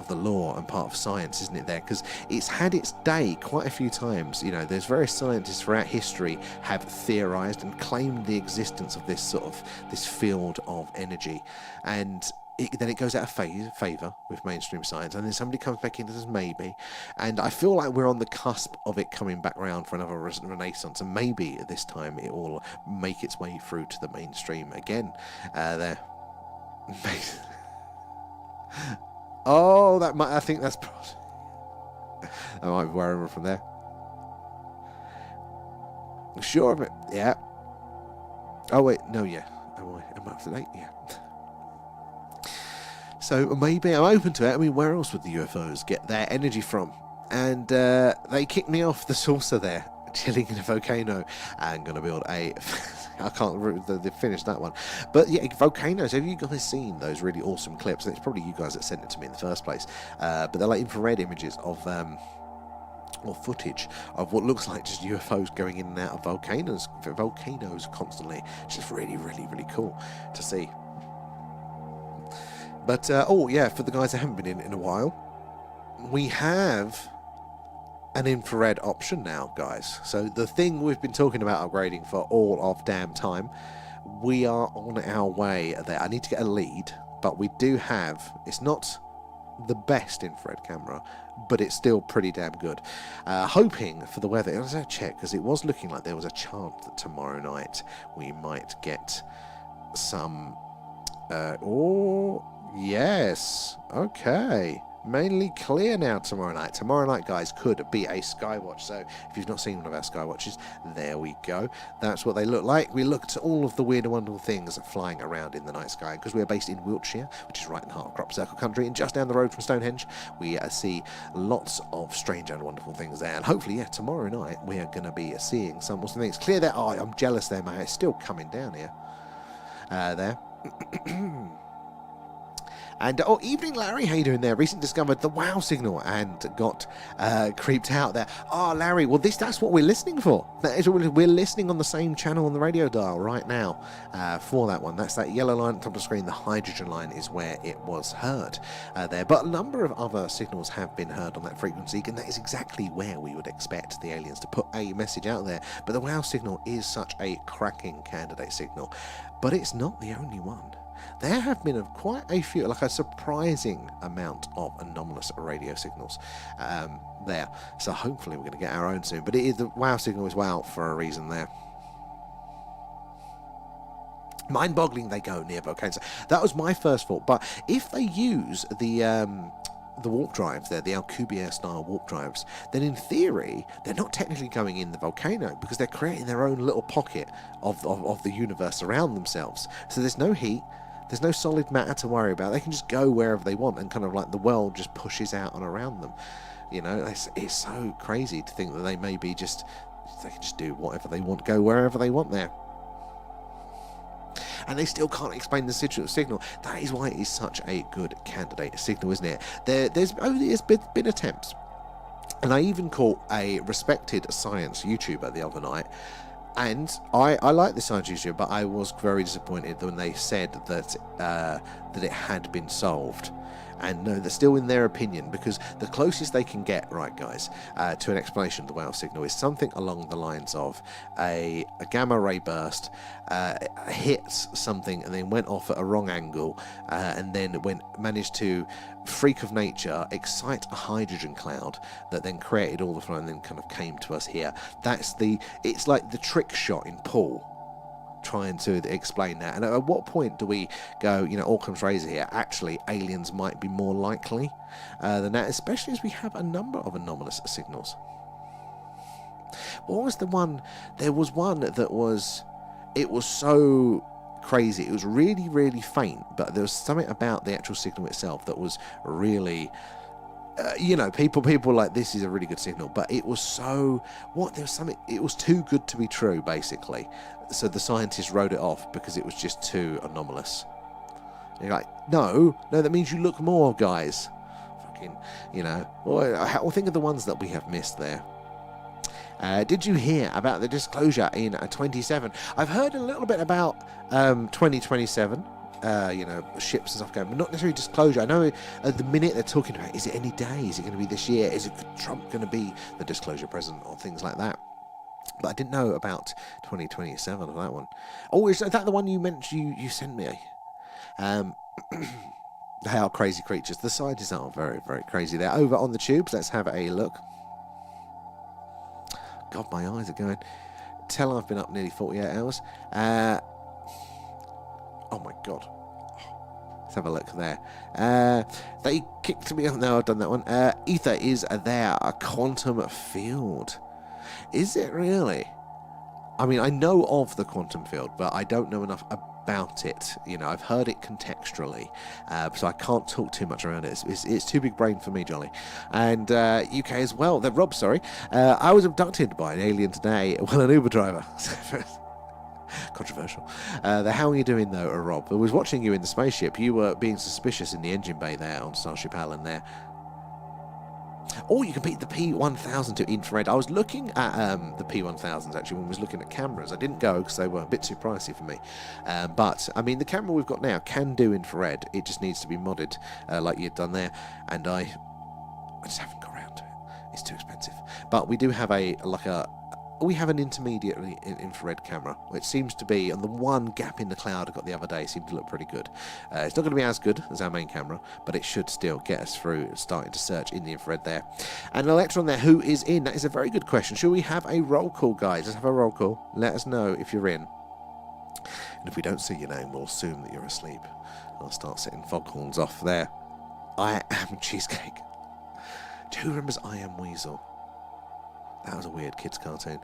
the law and part of science, isn't it, there? Because it's had its day quite a few times. There's various scientists throughout history have theorized and claimed the existence of this field of energy. And then it goes out of favour with mainstream science, and then somebody comes back in and says maybe, and I feel like we're on the cusp of it coming back round for another renaissance, and maybe this time it will make its way through to the mainstream again. There. Oh, that might. I think that's. I might be worrying from there. Sure of it. Yeah. Oh wait, no, yeah. Am I up to date? Yeah. So maybe I'm open to it. I mean, where else would the UFOs get their energy from? And they kicked me off the saucer there, chilling in a volcano. I'm going to build a... I can't finish that one. But yeah, volcanoes. Have you guys seen those really awesome clips? And it's probably you guys that sent it to me in the first place. But they're like infrared images of... or footage of what looks like just UFOs going in and out of volcanoes constantly. It's just really, really, really cool to see. But, oh yeah, for the guys that haven't been in a while, we have an infrared option now, guys. So the thing we've been talking about upgrading for all of damn time, we are on our way there. I need to get a lead, but we do have, it's not the best infrared camera, but it's still pretty damn good. Hoping for the weather. Let's check, because it was looking like there was a chance that tomorrow night we might get some... oh... Yes, okay. Mainly clear now tomorrow night. Tomorrow night, guys, could be a skywatch. So if you've not seen one of our skywatches, there we go. That's what they look like. We looked at all of the weird and wonderful things flying around in the night sky. Because we're based in Wiltshire, which is right in the heart of Crop Circle country, and just down the road from Stonehenge, we see lots of strange and wonderful things there. And hopefully, yeah, tomorrow night, we are going to be seeing some awesome things. Clear that eye. I'm jealous there, mate. It's still coming down here. There. And, oh, evening, Larry. How you doing there? Recently discovered the wow signal and got creeped out there. Oh, Larry, well, that's what we're listening for. That is what we're listening on the same channel on the radio dial right now for that one. That's that yellow line at the top of the screen. The hydrogen line is where it was heard there. But a number of other signals have been heard on that frequency, and that is exactly where we would expect the aliens to put a message out there. But the wow signal is such a cracking candidate signal. But it's not the only one. There have been quite a few, like a surprising amount of anomalous radio signals there. So hopefully we're going to get our own soon. But the wow signal is wow for a reason there. Mind-boggling they go near volcanoes. That was my first thought. But if they use the warp drives there, the Alcubierre style warp drives, then in theory they're not technically going in the volcano because they're creating their own little pocket of the universe around themselves. So there's no heat. There's no solid matter to worry about. They can just go wherever they want, and kind of like the world just pushes out and around them. You know, it's so crazy to think that they can just do whatever they want, go wherever they want there. And they still can't explain the signal. That is why it is such a good candidate signal, isn't it? There's been attempts, and I even caught a respected science YouTuber the other night. And I like the science YouTuber, but I was very disappointed when they said that that it had been solved. And no, they're still in their opinion, because the closest they can get, right, guys, to an explanation of the wow signal is something along the lines of a gamma ray burst hits something and then went off at a wrong angle, and then managed to, freak of nature, excite a hydrogen cloud that then created all the flow and then kind of came to us here. It's like the trick shot in Paul, trying to explain that. And at what point do we go, Occam's razor here, actually aliens might be more likely than that, especially as we have a number of anomalous signals. What was the one? There was one that was so crazy. It was really, really faint, but there was something about the actual signal itself that was really... people like, this is a really good signal, but it was it was too good to be true, basically. So the scientists wrote it off because it was just too anomalous. And you're like, no, that means you look more, guys. Fucking, Well, think of the ones that we have missed there. Did you hear about the disclosure in 27? I've heard a little bit about 2027. Ships and stuff going, but not necessarily disclosure. I know at the minute they're talking about, is it any day? Is it going to be this year? Is Trump going to be the disclosure president, or things like that? But I didn't know about 2027 of that one. Oh, is that the one you mentioned? You sent me? They are crazy creatures. The scientists are very, very crazy. They're over on the tubes. Let's have a look. God, my eyes are going. Tell I've been up nearly 48 hours. Oh my God. Let's have a look there. They kicked me. No, I've done that one. Ether is there. A quantum field. Is it really? I mean, I know of the quantum field, but I don't know enough about it. You know, I've heard it contextually, so I can't talk too much around it. It's too big brain for me, Jolly. And UK as well. Rob, sorry. I was abducted by an alien today. Well, an Uber driver. Controversial. How are you doing, though, Rob? I was watching you in the spaceship. You were being suspicious in the engine bay there on Starship Allen there. Or you can beat the P1000 to infrared. I was looking at the P1000s actually when I was looking at cameras. I didn't go because they were a bit too pricey for me. But, I mean, the camera we've got now can do infrared. It just needs to be modded like you'd done there. And I just haven't got around to it. It's too expensive. But we do have we have an intermediately infrared camera, which seems to be, and the one gap in the cloud I got the other day seemed to look pretty good. It's not going to be as good as our main camera, but it should still get us through starting to search in the infrared there. And an electron there, who is in? That is a very good question. Should we have a roll call, guys? Let's have a roll call. Let us know if you're in. And if we don't see your name, we'll assume that you're asleep. I'll start setting foghorns off there. I am Cheesecake. Who remembers I Am Weasel? That was a weird kids' cartoon.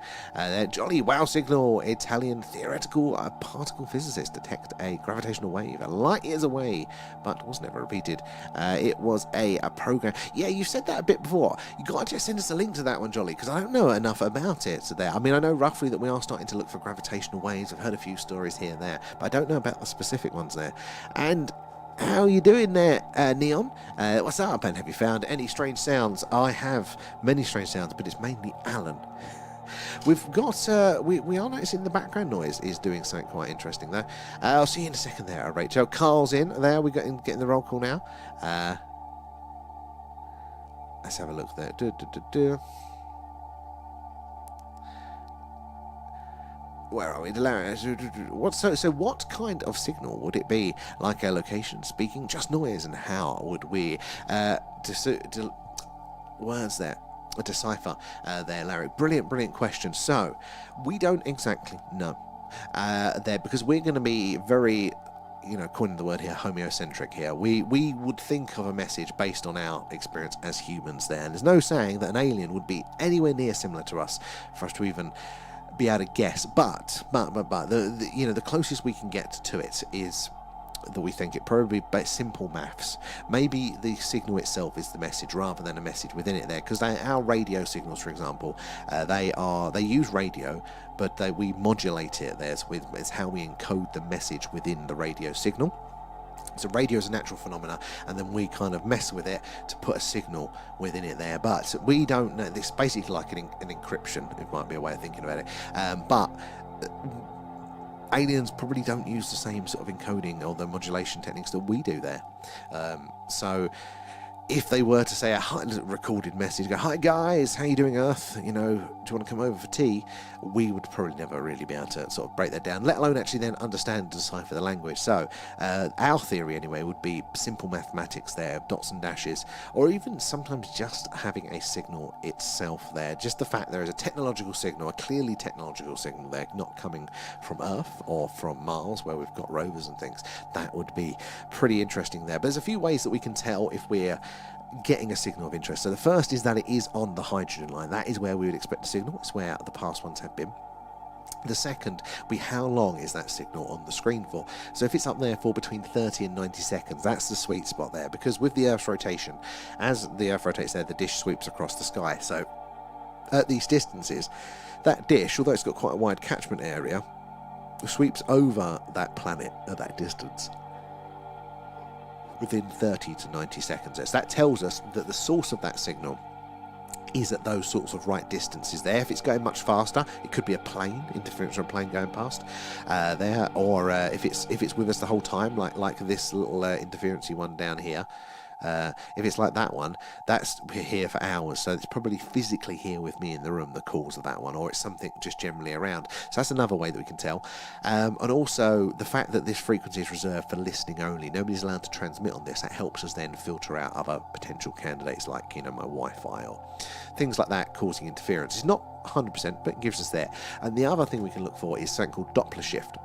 Jolly Wow Signal, Italian theoretical particle physicist, detect a gravitational wave light years away, but was never repeated. It was a program. Yeah, you said that a bit before. You got to just send us a link to that one, Jolly, because I don't know enough about it there. I mean, I know roughly that we are starting to look for gravitational waves. I've heard a few stories here and there, but I don't know about the specific ones there. And how are you doing there, Neon? What's up, and have you found any strange sounds? I have many strange sounds, but it's mainly Alan. We've got, we are noticing the background noise is doing something quite interesting there. I'll see you in a second there, Rachel. Carl's in there. We're getting the roll call now. Let's have a look there. Where are we? So what kind of signal would it be? Like a location speaking, just noise, and how would we words there decipher there, Larry? Brilliant question. So we don't exactly know there, because we're going to be very, coining the word here, homeocentric here. We would think of a message based on our experience as humans there, and there's no saying that an alien would be anywhere near similar to us for us to even be able to guess, but the closest we can get to it is that we think it probably by simple maths. Maybe the signal itself is the message rather than a message within it there, because our radio signals, for example, they use radio, but we modulate it there. It's how we encode the message within the radio signal. So radio is a natural phenomena, and then we kind of mess with it to put a signal within it there. But we don't know. This is basically like an encryption. It might be a way of thinking about it. But aliens probably don't use the same sort of encoding or the modulation techniques that we do there. So if they were to say a recorded message, go, "Hi guys, how you doing, Earth? Do you want to come over for tea?" We would probably never really be able to sort of break that down, let alone actually then understand and decipher the language. So our theory anyway would be simple mathematics there, dots and dashes, or even sometimes just having a signal itself there. Just the fact there is a technological signal, a clearly technological signal there, not coming from Earth or from Mars where we've got rovers and things. That would be pretty interesting there. But there's a few ways that we can tell if we're getting a signal of interest. So the first is that it is on the hydrogen line. That is where we would expect a signal. It's where the past ones have been. The second will be how long is that signal on the screen for. So if it's up there for between 30 and 90 seconds, that's the sweet spot there, because with the Earth's rotation, as the Earth rotates there, the dish sweeps across the sky. So at these distances, that dish, although it's got quite a wide catchment area, sweeps over that planet at that distance within 30 to 90 seconds. So that tells us that the source of that signal is at those sorts of right distances there. If it's going much faster, it could be a plane, interference from a plane going past there, or if it's with us the whole time, like this little interferencey one down here. If it's like that one, we're here for hours, so it's probably physically here with me in the room, the cause of that one, or it's something just generally around. So that's another way that we can tell. And also the fact that this frequency is reserved for listening only. Nobody's allowed to transmit on this. That helps us then filter out other potential candidates, like my Wi-Fi or things like that, causing interference. It's not 100%, but it gives us there. And the other thing we can look for is something called Doppler shift.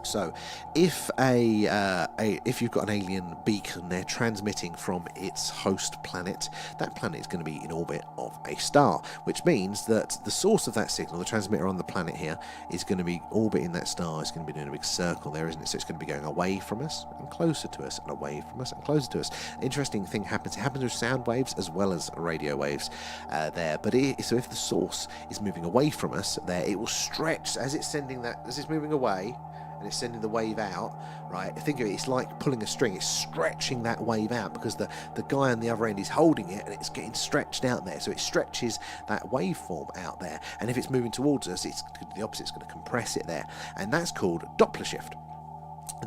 So, if if you've got an alien beacon, they're transmitting from its host planet. That planet is going to be in orbit of a star, which means that the source of that signal, the transmitter on the planet here, is going to be orbiting that star. It's going to be doing a big circle there, isn't it? So it's going to be going away from us and closer to us, and away from us and closer to us. Interesting thing happens. It happens with sound waves as well as radio waves there. But so if the source is moving away from us, there it will stretch as it's moving away. And it's sending the wave out, right? Think of it, it's like pulling a string. It's stretching that wave out because the guy on the other end is holding it and it's getting stretched out there. So it stretches that waveform out there. And if it's moving towards us, it's the opposite. It's going to compress it there. And that's called Doppler shift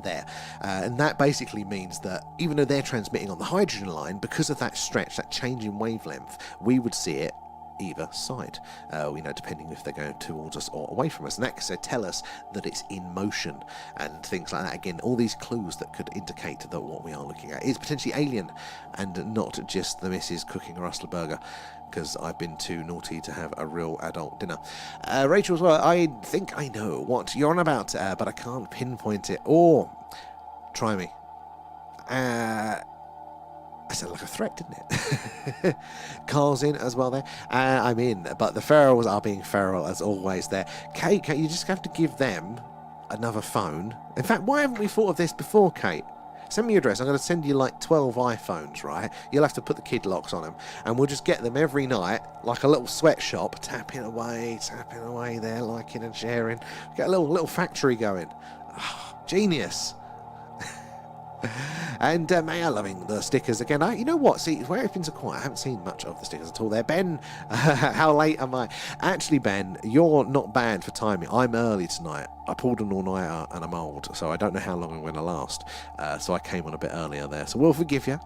there. And that basically means that even though they're transmitting on the hydrogen line, because of that stretch, that change in wavelength, we would see it either side, depending if they're going towards us or away from us. And that can tell us that it's in motion and things like that. Again, all these clues that could indicate that what we are looking at is potentially alien and not just the missus cooking a Rustler burger, because I've been too naughty to have a real adult dinner. Rachel as well, I think I know what you're on about, but I can't pinpoint it. Or try me. I sound like a threat, didn't it? Carl's in as well there. I'm in, but the ferals are being feral as always there. Kate, you just have to give them another phone. In fact, why haven't we thought of this before, Kate? Send me your address. I'm going to send you like 12 iPhones, right? You'll have to put the kid locks on them, and we'll just get them every night, like a little sweatshop, tapping away there, liking and sharing. Get a little factory going. Oh, genius. And Maya loving the stickers again. You know what? See, where it's been so quiet, I haven't seen much of the stickers at all there. Ben, how late am I? Actually, Ben, you're not bad for timing. I'm early tonight. I pulled an all-nighter and I'm old, so I don't know how long I'm going to last. So I came on a bit earlier there. So we'll forgive you.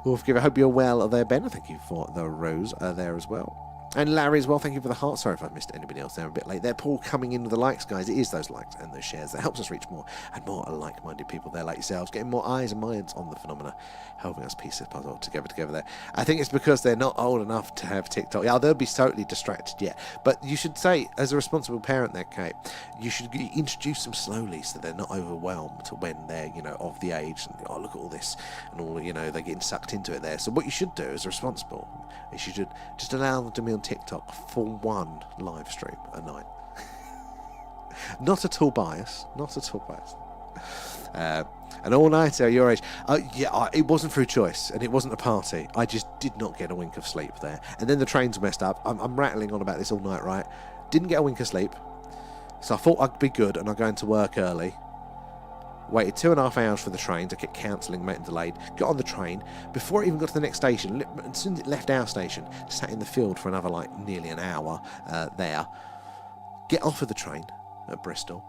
I hope you're well there, Ben. Thank you for the rose there as well. And Larry as well, thank you for the heart. Sorry if I missed anybody else there a bit late. They're Paul coming in with the likes, guys. It is those likes and those shares that helps us reach more and more like-minded people there like yourselves, getting more eyes and minds on the phenomena, helping us piece this puzzle together there. I think it's because they're not old enough to have TikTok. Yeah, they'll be totally distracted yet. But you should say, as a responsible parent there, Kate, you should introduce them slowly so they're not overwhelmed when they're, of the age and, look at all this and all, they're getting sucked into it there. So what you should do as a responsible is you should just allow them to be on TikTok for one live stream a night. Not at all biased. An all-nighter your age. It wasn't through choice, and it wasn't a party. I just did not get a wink of sleep there. And then the trains messed up. I'm rattling on about this all night, right? Didn't get a wink of sleep. So I thought I'd be good, and I'm going to work early. Waited 2.5 hours for the train to get cancelling, made and delayed. Got on the train. Before it even got to the next station, as soon as it left our station, sat in the field for another, nearly an hour there. Get off of the train at Bristol.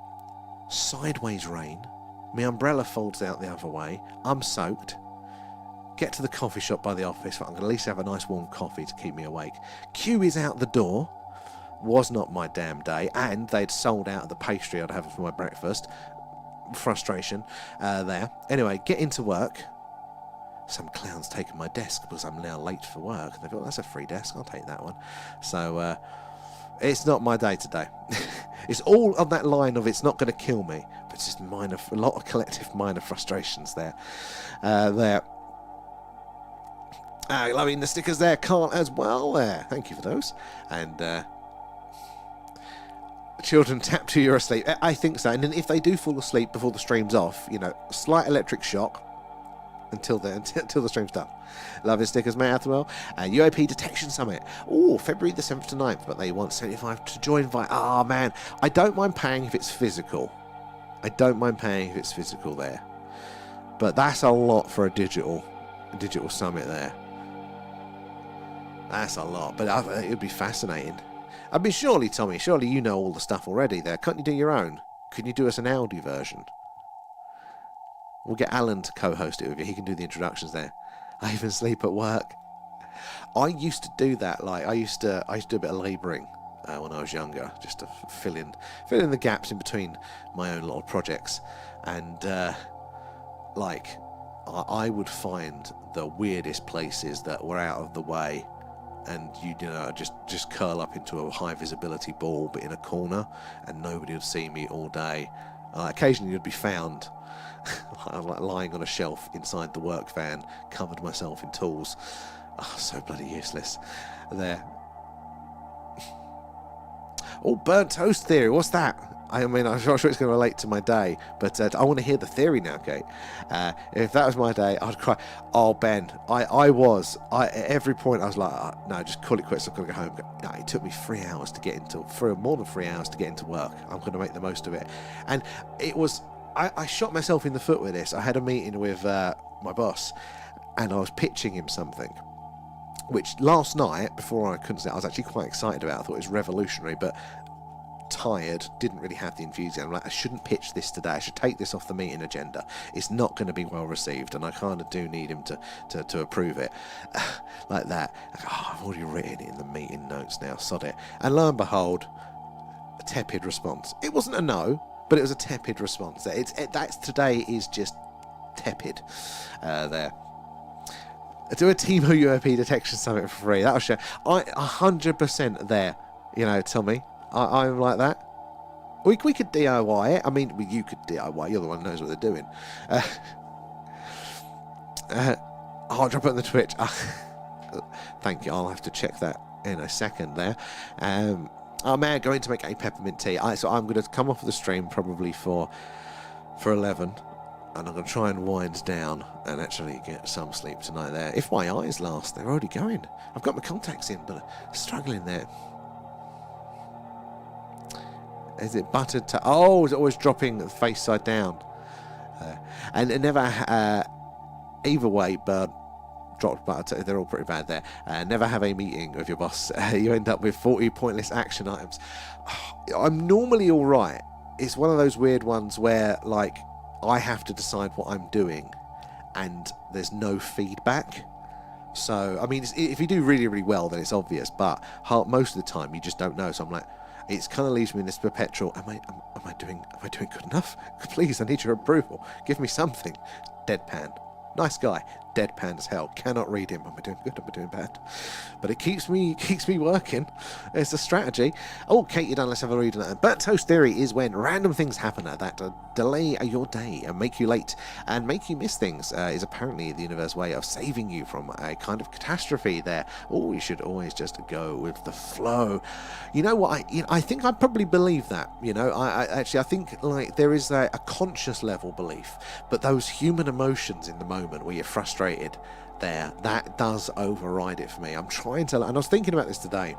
Sideways rain. My umbrella folds out the other way. I'm soaked. Get to the coffee shop by the office. I'm going to at least have a nice warm coffee to keep me awake. Queue is out the door. Was not my damn day. And they'd sold out of the pastry I'd have for my breakfast. Frustration there. Anyway, get into work. Some clown's taken my desk because I'm now late for work. They thought, that's a free desk, I'll take that one. So it's not my day today. It's all on that line of it's not going to kill me, but it's just a lot of collective minor frustrations there. Loving the stickers there. Carl as well there. Thank you for those. And children tap till you're asleep. I think so. And then if they do fall asleep before the stream's off, slight electric shock until the stream's done. Love his stickers, mate, as well. UAP Detection Summit. Oh, February the 7th to 9th, but they want 75 to join via. Oh, man. I don't mind paying if it's physical. There. But that's a lot for a digital summit there. That's a lot. But it would be fascinating. I mean, surely, Tommy, you know all the stuff already there. Can't you do your own? Can you do us an audio version? We'll get Alan to co-host it with you. He can do the introductions there. I even sleep at work. I used to do that. Like I used to do a bit of labouring when I was younger, just to fill in the gaps in between my own little projects, and I would find the weirdest places that were out of the way, and you know just curl up into a high visibility ball but in a corner, and nobody would see me all day. Occasionally you'd be found like lying on a shelf inside the work van, covered myself in tools. Oh, so bloody useless. There. Oh, burnt toast theory. What's that? I mean, I'm not sure it's going to relate to my day, but I want to hear the theory now, Kate. If that was my day, I'd cry. Oh, Ben, at every point I was like, no, just call it quits. I've got to go home. No, it took me 3 hours to get more than 3 hours to get into work. I'm going to make the most of it. And it was, I shot myself in the foot with this. I had a meeting with my boss, and I was pitching him something, which last night, before I couldn't say, I was actually quite excited about. I thought it was revolutionary, but tired, didn't really have the enthusiasm. Like, I shouldn't pitch this today. I should take this off the meeting agenda. It's not going to be well received, and I kind of do need him to approve it. Like that. I've already written it in the meeting notes now, sod it. And lo and behold, a tepid response. It wasn't a no, but it was a tepid response. Today is just tepid. There. Do a Timo UFP detection summit for free. That'll show. 100% there. You know, Tommy. I'm like that. We could DIY it. I mean, you could DIY. You're the one who knows what they're doing. I'll drop it on the Twitch. Thank you. I'll have to check that in a second there. Oh man, going to make a peppermint tea. So I'm going to come off the stream probably for 11. And I'm going to try and wind down and actually get some sleep tonight there. If my eyes last, they're already going. I've got my contacts in, but struggling there. Is it buttered to... Oh, it's always dropping face side down. And it never... either way, bird, dropped butter, they're all pretty bad there. Never have a meeting with your boss. You end up with 40 pointless action items. I'm normally all right. It's one of those weird ones where, like, I have to decide what I'm doing, and there's no feedback. So, I mean, if you do really, really well, then it's obvious. But most of the time, you just don't know. So I'm like, it kind of leaves me in this perpetual. Am I doing good enough? Please, I need your approval. Give me something. Deadpan. Nice guy. Deadpan as hell. Cannot read him. Am I doing good? Am I doing bad? But it keeps me working. It's a strategy. Oh, Kate, you're done. Let's have a read on that. Burnt toast theory is when random things happen that delay your day and make you late and make you miss things. Is apparently the universe way of saving you from a kind of catastrophe there. Oh, you should always just go with the flow. You know what? I think I probably believe that. You know, I think like there is a conscious level belief, but those human emotions in the moment where you're frustrated there, that does override it for me. I'm trying to, and I was thinking about this today,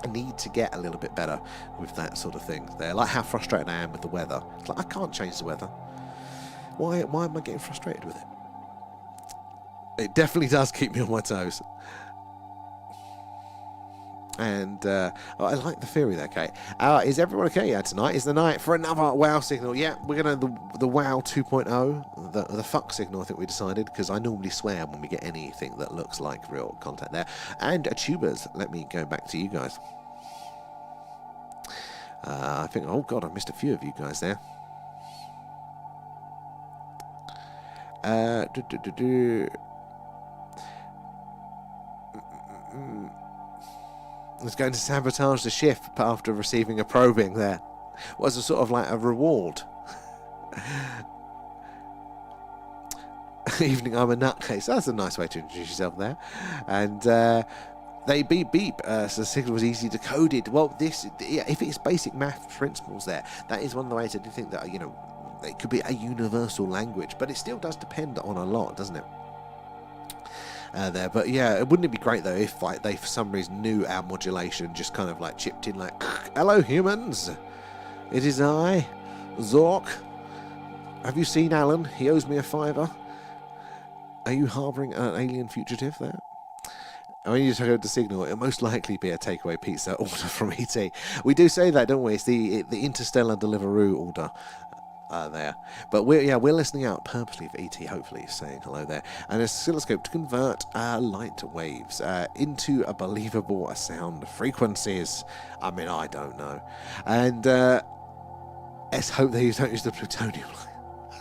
I need to get a little bit better with that sort of thing there, like how frustrated I am with the weather. It's like, I can't change the weather. Why am I getting frustrated with it? It definitely does keep me on my toes. And I like the theory there, Kate. Is everyone okay? Tonight is the night for another WoW signal. Yeah, we're going to the WoW 2.0, the fuck signal, I think we decided, because I normally swear when we get anything that looks like real content there. And tubers, let me go back to you guys. I think, oh god, I missed a few of you guys there. Was going to sabotage the ship after receiving a probing there. Was a sort of like a reward. Evening, I'm a nutcase. That's a nice way to introduce yourself there. And they beep beep. So the signal was easy decoded. Well, if it's basic math principles there, that is one of the ways I do think that, you know, it could be a universal language, but it still does depend on a lot, doesn't it? There, but yeah, wouldn't it be great though if like they for some reason knew our modulation, just kind of like chipped in like, hello humans, it is I, Zork. Have you seen Alan? He owes me a $5. Are you harbouring an alien fugitive there? And when you take out the signal, it'll most likely be a takeaway pizza order from ET. We do say that, don't we? It's the Interstellar Deliveroo order. there. But we're listening out purposely for ET, hopefully saying hello there. And an oscilloscope to convert light waves into a believable sound frequencies. I mean, I don't know. And let's hope they don't use the plutonium.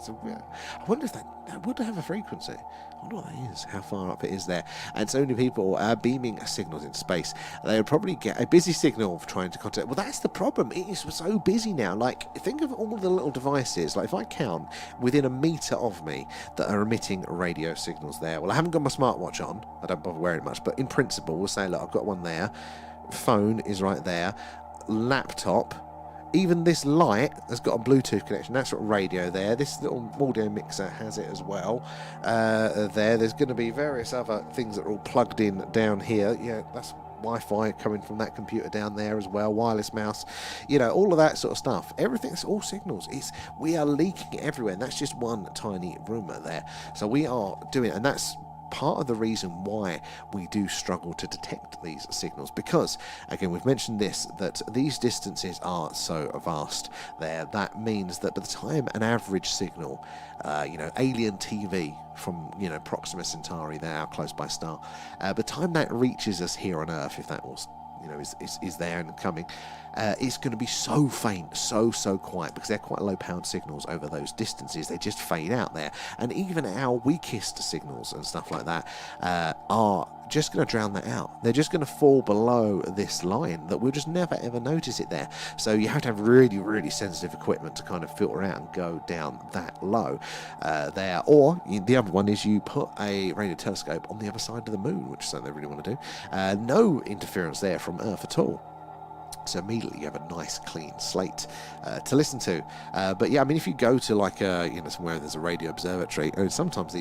I wonder if that would have a frequency. I wonder what that is, how far up it is there. And so many people are beaming signals into space. They would probably get a busy signal for trying to contact. Well, that's the problem. It is so busy now. Like, think of all the little devices. Like, if I count within a metre of me that are emitting radio signals there. Well, I haven't got my smartwatch on. I don't bother wearing it much. But in principle, we'll say, look, I've got one there. Phone is right there. Laptop. Even this light has got a Bluetooth connection. That's got radio there. This little audio mixer has it as well. There's going to be various other things that are all plugged in down here. Yeah, that's Wi-Fi coming from that computer down there as well. Wireless mouse. You know, all of that sort of stuff. Everything's all signals. We are leaking everywhere. And that's just one tiny rumour there. So we are doing, and that's part of the reason why we do struggle to detect these signals, because again we've mentioned this, that these distances are so vast there. That means that by the time an average signal, alien TV from Proxima Centauri, there, our close by star, by the time that reaches us here on Earth, if that was is there and coming, it's going to be so faint, so quiet, because they're quite low powered signals over those distances. They just fade out there, and even our weakest signals and stuff like that are just going to drown that out. They're just going to fall below this line that we'll just never ever notice it there. So you have to have really, really sensitive equipment to kind of filter out and go down that low there. Or the other one is you put a radio telescope on the other side of the moon, which is something they really want to do. No interference there from Earth at all. So immediately you have a nice clean slate to listen to. But yeah, I mean, if you go to like somewhere there's a radio observatory, and sometimes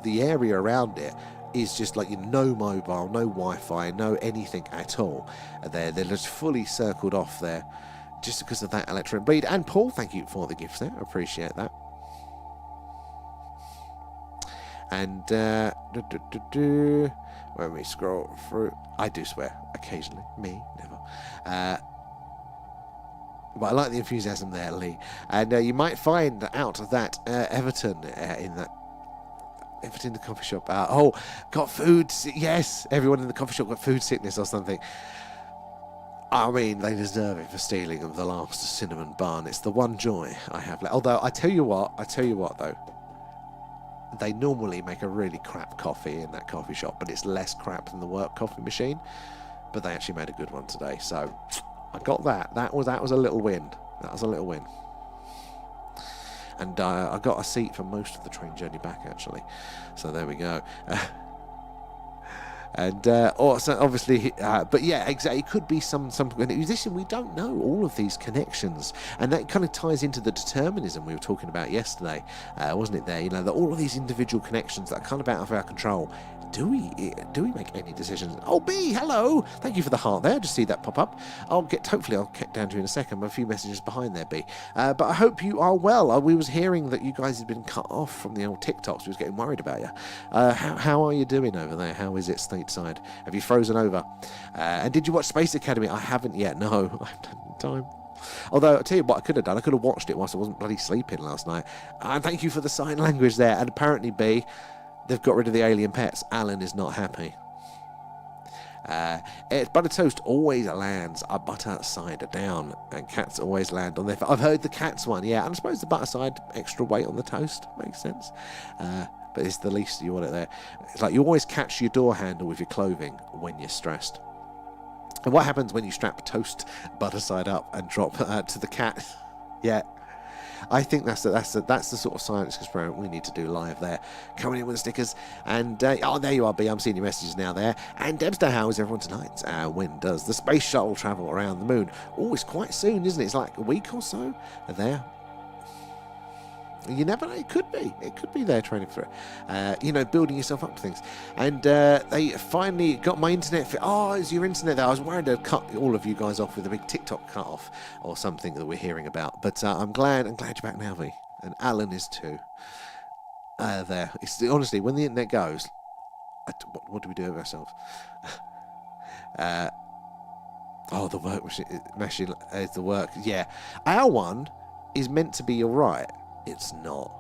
the area around it is just like no mobile, no Wi-Fi, no anything at all. They're just fully circled off there, just because of that electron bleed. And Paul, thank you for the gifts there. I appreciate that. And when we scroll through, I do swear occasionally. Me, never. But I like the enthusiasm there, Lee. And you might find out that Everton in the coffee shop. Got food. Yes, everyone in the coffee shop got food sickness or something. I mean, they deserve it for stealing of the last cinnamon bun. It's the one joy I have left. Although I tell you what though, they normally make a really crap coffee in that coffee shop, but it's less crap than the work coffee machine. But they actually made a good one today, so I got that. That was a little win. And I got a seat for most of the train journey back, actually. So there we go. And also, obviously, but yeah, exactly. It could be some musician. We don't know all of these connections, and that kind of ties into the determinism we were talking about yesterday, wasn't it? There, that all of these individual connections that are kind of out of our control. Do we make any decisions? Oh, B, hello. Thank you for the heart there. Just see that pop up. Hopefully I'll get down to you in a second. A few messages behind there, B. But I hope you are well. We was hearing that you guys had been cut off from the old TikToks. We was getting worried about you. How are you doing over there? How is it stateside? Have you frozen over? And did you watch Space Academy? I haven't yet. No, I haven't had time. Although, I'll tell you what I could have done. I could have watched it whilst I wasn't bloody sleeping last night. And thank you for the sign language there. And apparently, B, they've got rid of the alien pets. Alan is not happy. Butter toast always lands a butter side down, and cats always land on their. I've heard the cats one, yeah. And I suppose the butter side, extra weight on the toast, makes sense. But it's the least you want it there. It's like you always catch your door handle with your clothing when you're stressed. And what happens when you strap toast butter side up and drop to the cat? Yeah. I think that's the sort of science experiment we need to do live there. Coming in with the stickers. And, there you are, B. I'm seeing your messages now there. And Debster, how is everyone tonight? When does the space shuttle travel around the moon? Oh, it's quite soon, isn't it? It's like a week or so there. You never know. It could be there training for it. Building yourself up to things. And they finally got my internet. Is your internet there? I was worried to cut all of you guys off with a big TikTok cut off or something that we're hearing about. But I'm glad you're back now, V. And Alan is too. There. Honestly, when the internet goes, what do we do with ourselves? The work machine is the work. Yeah. Our one is meant to be alright, it's not.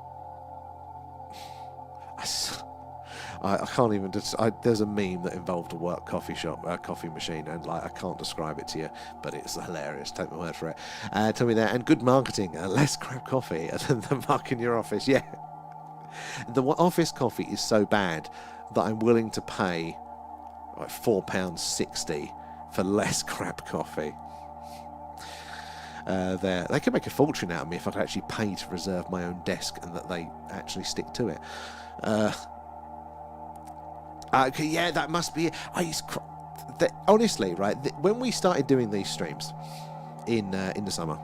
I can't even. There's a meme that involved a work coffee machine, and like I can't describe it to you, but it's hilarious. Take my word for it. Tell me that. And good marketing. Less crap coffee than the mug in your office. Yeah, the office coffee is so bad that I'm willing to pay like £4.60 for less crap coffee. They could make a fortune out of me if I could actually pay to reserve my own desk and that they actually stick to it. Okay, yeah, that must be it. Honestly, right, when we started doing these streams in the summer,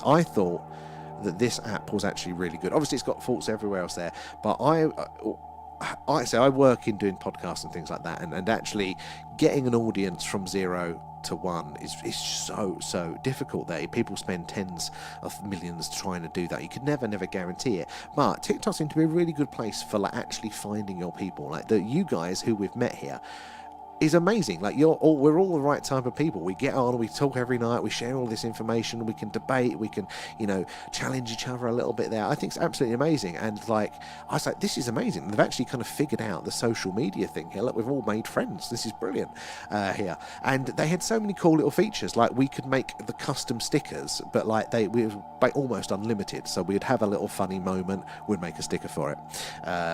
I thought that this app was actually really good. Obviously, it's got faults everywhere else there, but I work in doing podcasts and things like that, and actually getting an audience from 0 to 1 is so difficult there. People spend tens of millions trying to do that. You could never guarantee it. But TikTok seems to be a really good place for like actually finding your people. Like you guys who we've met here is amazing. Like we're all the right type of people. We get on, we talk every night, we share all this information, we can debate, we can, challenge each other a little bit there. I think it's absolutely amazing. And like, I was like, this is amazing. They've actually kind of figured out the social media thing here. Look, we've all made friends. This is brilliant here. And they had so many cool little features. Like we could make the custom stickers, but like we were almost unlimited. So we'd have a little funny moment, we'd make a sticker for it.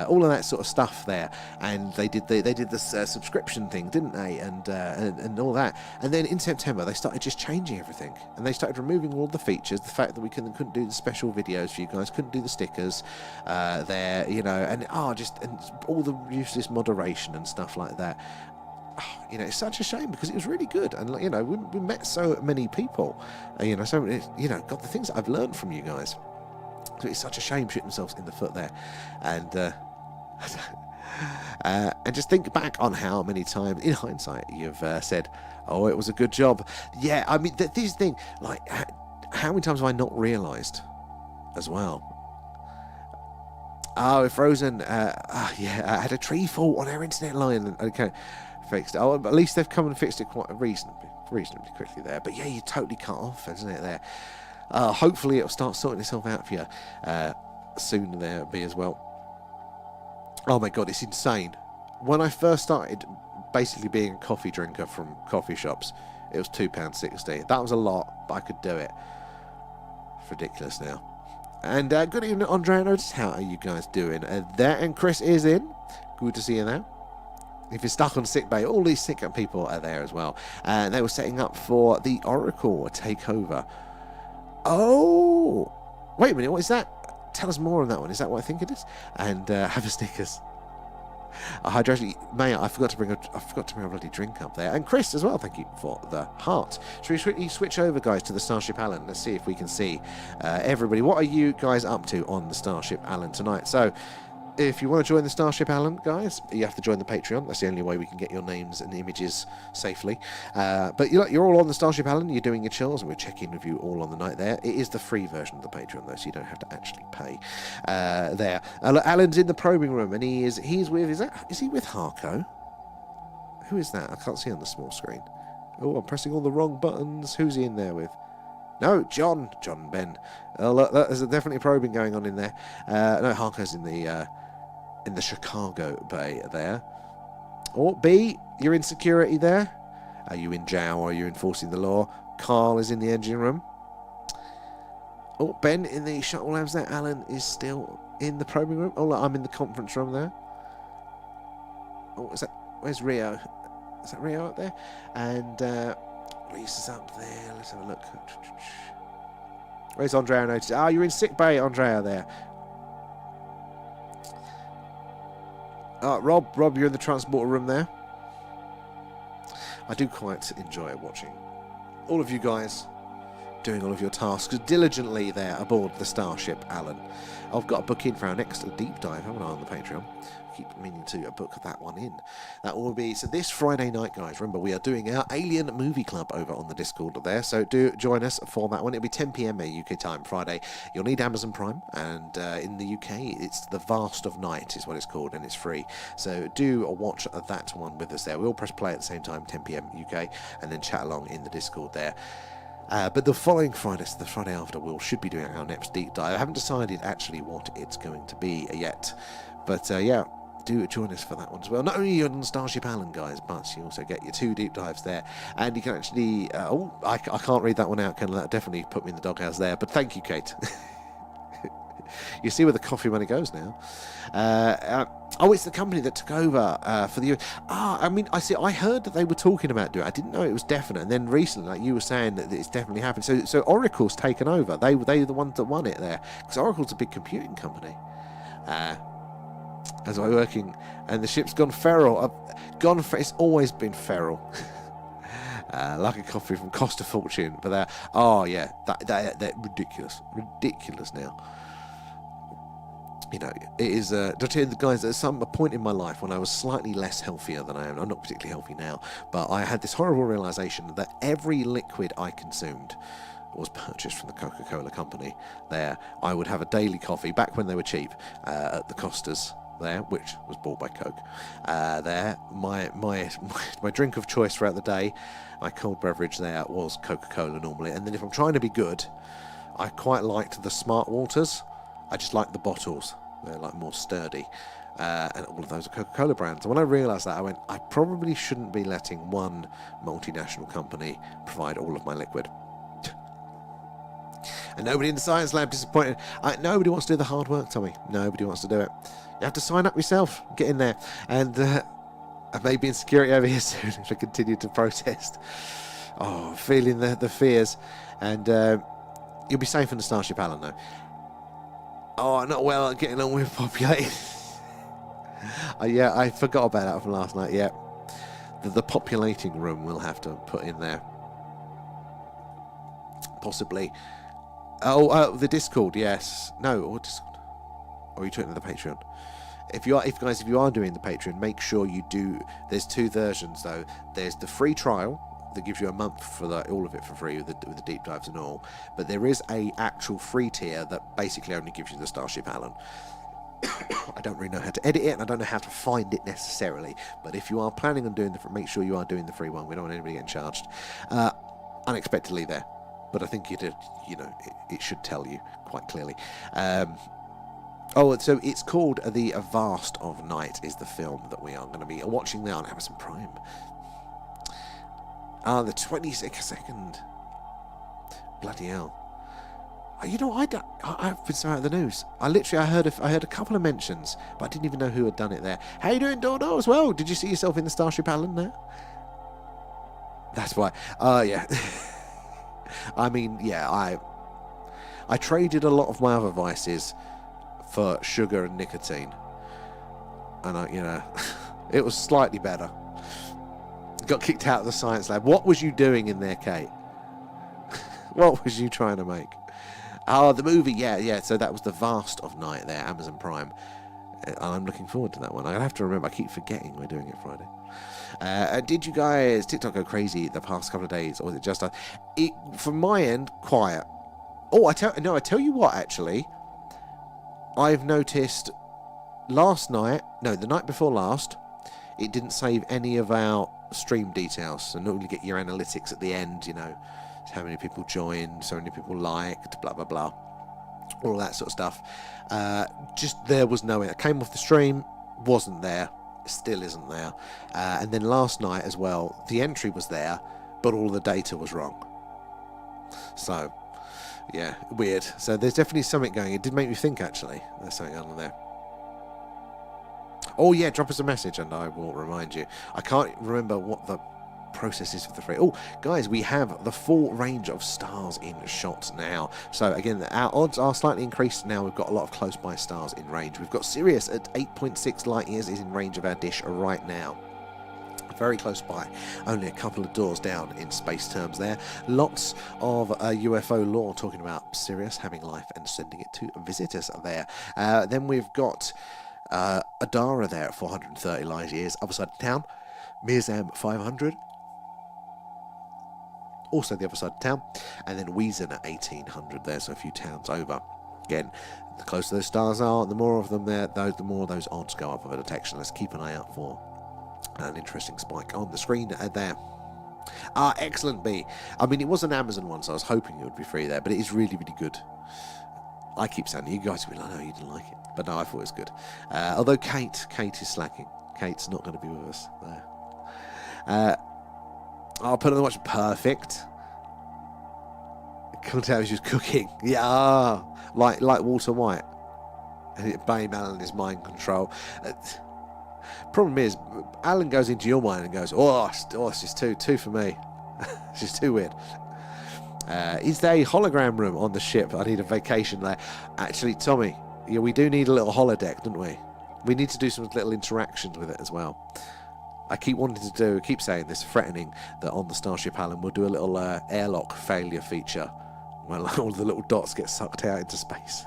All of that sort of stuff there. And they did this subscription thing, didn't they? And all that. And then in September they started just changing everything, and they started removing all the features. The fact that we couldn't do the special videos for you guys, couldn't do the stickers there, and all the useless moderation and stuff like that. It's such a shame because it was really good, and we met so many people, so many, God, the things that I've learned from you guys. So it's such a shame shooting themselves in the foot there, and and just think back on how many times, in hindsight, you've said, "Oh, it was a good job." Yeah, I mean, this thing, like, how many times have I not realised, as well? Oh, Frozen. I had a tree fall on our internet line. Okay, fixed it. Oh, at least they've come and fixed it quite reasonably quickly there. But yeah, you totally cut off, isn't it? There. Hopefully, it'll start sorting itself out for you soon. There be as well. Oh my God, it's insane. When I first started basically being a coffee drinker from coffee shops, it was £2.60. That was a lot, but I could do it. It's ridiculous now. And good evening, Andre. Notice, how are you guys doing there? And Chris is in. Good to see you there. If you're stuck on sick bay, all these sick people are there as well. And they were setting up for the Oracle takeover. Oh, wait a minute, what is that? Tell us more on that one. Is that what I think it is? And have a stickers. Hydration, I forgot to bring a bloody drink up there. And Chris as well. Thank you for the heart. Should we switch over, guys, to the Starship Allen? Let's see if we can see everybody. What are you guys up to on the Starship Allen tonight? So, if you want to join the Starship Allen, guys, you have to join the Patreon. That's the only way we can get your names and images safely. But you're all on the Starship Allen. You're doing your chills, and we're checking with you all on the night there. It is the free version of the Patreon, though, so you don't have to actually pay there. Alan's in the probing room, and he's with, is he with Harco? Who is that? I can't see on the small screen. Oh, I'm pressing all the wrong buttons. Who's he in there with? No, John Ben. Oh, look, there's definitely probing going on in there. No, Harco's in the Chicago Bay there. Or B, you're in security there. Are you in jail or are you enforcing the law? Carl is in the engine room. Oh, Ben in the shuttle labs there. Alan is still in the probing room. Oh, look, I'm in the conference room there. Oh, is that? Where's Rio? Is that Rio up there? And Lisa's up there. Let's have a look. Where's Andrea? Notice. Ah, you're in sick bay, Andrea there. Rob, you're in the transporter room there. I do quite enjoy watching all of you guys doing all of your tasks diligently there aboard the Starship Allen. I've got a book in for our next deep dive, haven't I, on the Patreon? I keep meaning to book that one in. That will be, so this Friday night, guys, remember we are doing our Alien Movie Club over on the Discord there, so do join us for that one. It'll be 10 PM UK time Friday. You'll need Amazon Prime, and in the UK it's The Vast of Night is what it's called, and it's free, so do watch that one with us there. We all press play at the same time, 10 PM UK, and then chat along in the Discord there. But the following Friday, so the Friday after, we should be doing our next deep dive. I haven't decided actually what it's going to be yet. But yeah, do join us for that one as well. Not only on Starship Island, guys, but you also get your 2 deep dives there. And you can actually... I can't read that one out. That definitely put me in the doghouse there. But thank you, Kate. You see where the coffee money goes now. It's the company that took over for the... I heard that they were talking about doing it. I didn't know it was definite. And then recently, like you were saying, that it's definitely happened. So Oracle's taken over. They were the ones that won it there. Because Oracle's a big computing company. As I'm working, and the ship's gone feral. It's always been feral. Like a coffee from Cost a Fortune. But they're ridiculous now. You know, it is. To tell you the guys, at some point in my life when I was slightly less healthier than I am, I'm not particularly healthy now, but I had this horrible realization that every liquid I consumed was purchased from the Coca-Cola company. There, I would have a daily coffee back when they were cheap at the Costas there, which was bought by Coke. There, my drink of choice throughout the day, my cold beverage there was Coca-Cola normally, and then if I'm trying to be good, I quite liked the Smart Waters. I just like the bottles. They're like more sturdy. And all of those are Coca-Cola brands. And when I realised that, I went, I probably shouldn't be letting one multinational company provide all of my liquid. And nobody in the science lab disappointed. Nobody wants to do the hard work, Tommy. Nobody wants to do it. You have to sign up yourself. Get in there. And I may be in security over here soon if I continue to protest. Oh, feeling the fears. And you'll be safe in the Starship Island, though. Oh, not well at getting on with populating. I forgot about that from last night. Yeah, the populating room we'll have to put in there, possibly. The Discord, yes. No, or Discord. Or are you talking to the Patreon? If you are doing the Patreon, make sure you do. There's 2 versions though. There's the free trial that gives you a month for all of it for free with the deep dives and all. But there is a actual free tier that basically only gives you the Starship Island. I don't really know how to edit it, and I don't know how to find it necessarily. But if you are planning on doing make sure you are doing the free one. We don't want anybody getting charged unexpectedly there. But I think it should tell you quite clearly. So it's called The Vast of Night is the film that we are going to be watching now on Amazon Prime. The 22nd. Bloody hell. I've been so out of the news. I heard a couple of mentions, but I didn't even know who had done it there. How you doing, Dodo, as well? Did you see yourself in the Starship Island there? That's why. Yeah. I mean, yeah, I traded a lot of my other vices for sugar and nicotine. And it was slightly better. Got kicked out of the science lab. What was you doing in there, Kate? What was you trying to make? Oh, the movie, yeah. So that was The Vast of Night there, Amazon Prime. And I'm looking forward to that one. I have to remember, I keep forgetting we're doing it Friday. Did you guys TikTok go crazy the past couple of days, or was it just us? From my end, quiet. Oh, I tell you what, actually. I've noticed the night before last, it didn't save any of our stream details. So normally get your analytics at the end, how many people joined, so many people liked, blah, blah, blah. All that sort of stuff. Just there was no... It came off the stream, wasn't there, still isn't there. And then last night as well, the entry was there, but all the data was wrong. So, yeah, weird. So there's definitely something going. It did make me think, actually. There's something on there. Oh, yeah, drop us a message and I will remind you. I can't remember what the process is for the free. Oh, guys, we have the full range of stars in shot now. So, again, our odds are slightly increased now. We've got a lot of close-by stars in range. We've got Sirius at 8.6 light years is in range of our dish right now. Very close by, only a couple of doors down in space terms there. Lots of UFO lore talking about Sirius having life and sending it to visit us there. Then we've got Adara there at 430 light years, other side of town. Mirzam 500, also the other side of town. And then Wiesen at 1800 there, so a few towns over. Again, the closer those stars are, the more of them there, the more those odds go up of a detection. Let's keep an eye out for an interesting spike on the screen there. Ah, excellent, B. I mean, it was an Amazon one, so I was hoping it would be free there, but it is really, really good. I keep saying, you guys will be like, no, you didn't like it. But no, I thought it was good. Although Kate is slacking. Kate's not going to be with us there. I'll put on the watch. Perfect. Can't tell she's cooking. Yeah, like Walter White. And blame Alan is mind control. Problem is, Alan goes into your mind and goes, it's just too for me. It's just too weird. Is there a hologram room on the ship? I need a vacation there. Actually, Tommy, yeah, we do need a little holodeck, don't we? We need to do some little interactions with it as well. I keep saying this, threatening that on the Starship Alan we'll do a little airlock failure feature where all the little dots get sucked out into space.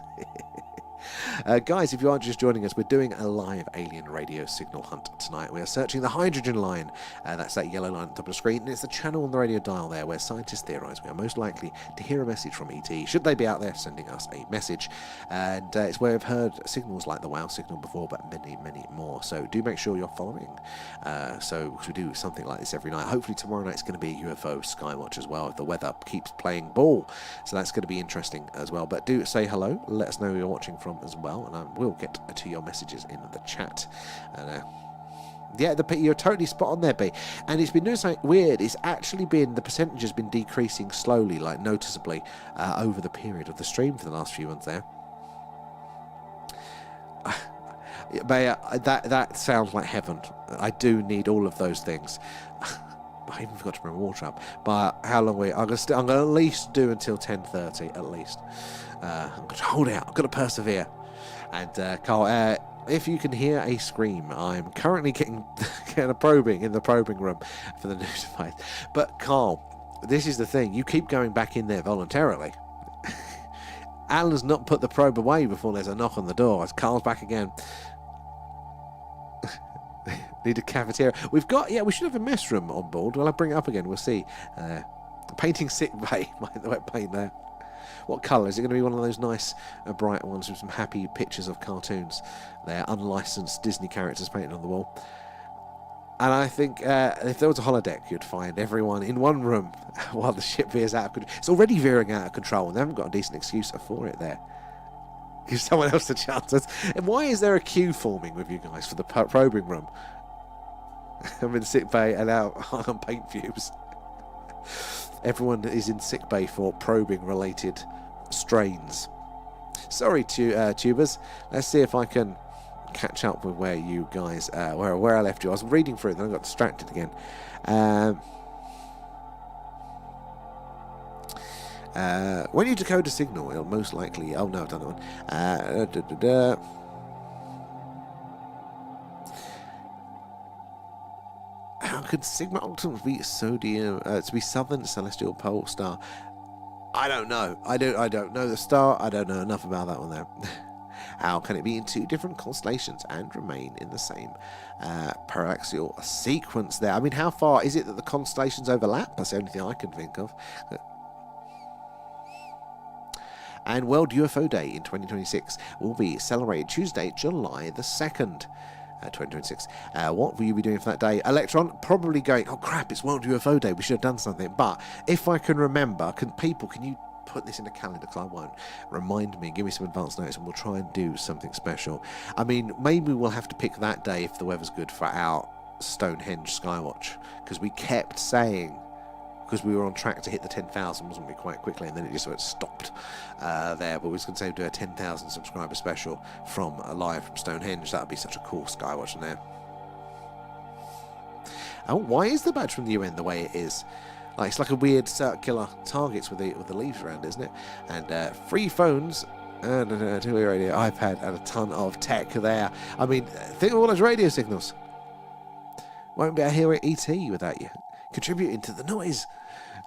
Guys, if you are just joining us, we're doing a live alien radio signal hunt tonight. We are searching the hydrogen line. That's that yellow line at the top of the screen. And it's the channel on the radio dial there where scientists theorise we are most likely to hear a message from ET, should they be out there sending us a message. And it's where we've heard signals like the WOW signal before, but many, many more. So do make sure you're following. Because we do something like this every night. Hopefully tomorrow night it's going to be a UFO skywatch as well, if the weather keeps playing ball. So that's going to be interesting as well. But do say hello. Let us know who you're watching from as well, and I will get to your messages in the chat. And yeah, you're totally spot on there, B. And it's been doing something weird. It's actually been, the percentage has been decreasing slowly, like noticeably, over the period of the stream for the last few months there. But that sounds like heaven. I do need all of those things. I even forgot to bring water up. But how long I'm going to at least do until 10:30 at least. I'm going to hold out. I've got to persevere. And Carl, if you can hear a scream, I'm currently getting a probing in the probing room for the news device. But Carl, this is the thing. You keep going back in there voluntarily. Alan's not put the probe away before there's a knock on the door. As Carl's back again. Need a cafeteria. We should have a mess room on board. Well, I'll bring it up again. We'll see. Painting sick bay. The wet paint there. What colour? Is it going to be one of those nice, bright ones with some happy pictures of cartoons? They're unlicensed Disney characters painted on the wall. And I think if there was a holodeck, you'd find everyone in one room while the ship veers out of control. It's already veering out of control, and they haven't got a decent excuse for it there. Give someone else the chance. And why is there a queue forming with you guys for the probing room? I'm in sick bay and out on paint fumes. Everyone is in sick bay for probing related strains. Sorry, tubers. Let's see if I can catch up with where you guys where I left you. I was reading through it, then I got distracted again. When you decode a signal, it'll most likely... Oh no, I've done that one. How could Sigma Ultimate be sodium to be Southern Celestial Pole Star? I don't know. I don't know the star. I don't know enough about that one there. How can it be in two different constellations and remain in the same parallaxial sequence there? I mean, how far is it that the constellations overlap? That's the only thing I can think of. And World UFO Day in 2026 will be celebrated Tuesday, July the 2nd. 2026. What will you be doing for that day? Electron, probably going, oh crap, it's World UFO Day, we should have done something. But if I can remember, can you put this in a calendar? Because I won't. Remind me, give me some advance notice, and we'll try and do something special. I mean, maybe we'll have to pick that day if the weather's good for our Stonehenge Skywatch, because we kept saying, because we were on track to hit the 10,000, wasn't we, quite quickly, and then it just sort of stopped there. But we was going to say do a 10,000 subscriber special from live from Stonehenge. That would be such a cool Skywatch in there. Oh, why is the badge from the UN the way it is? Like, it's like a weird circular targets with the leaves around, isn't it? And free phones and a two-way radio, iPad, and a ton of tech there. I mean, think of all those radio signals. Won't be able to hear ET without you contributing to the noise.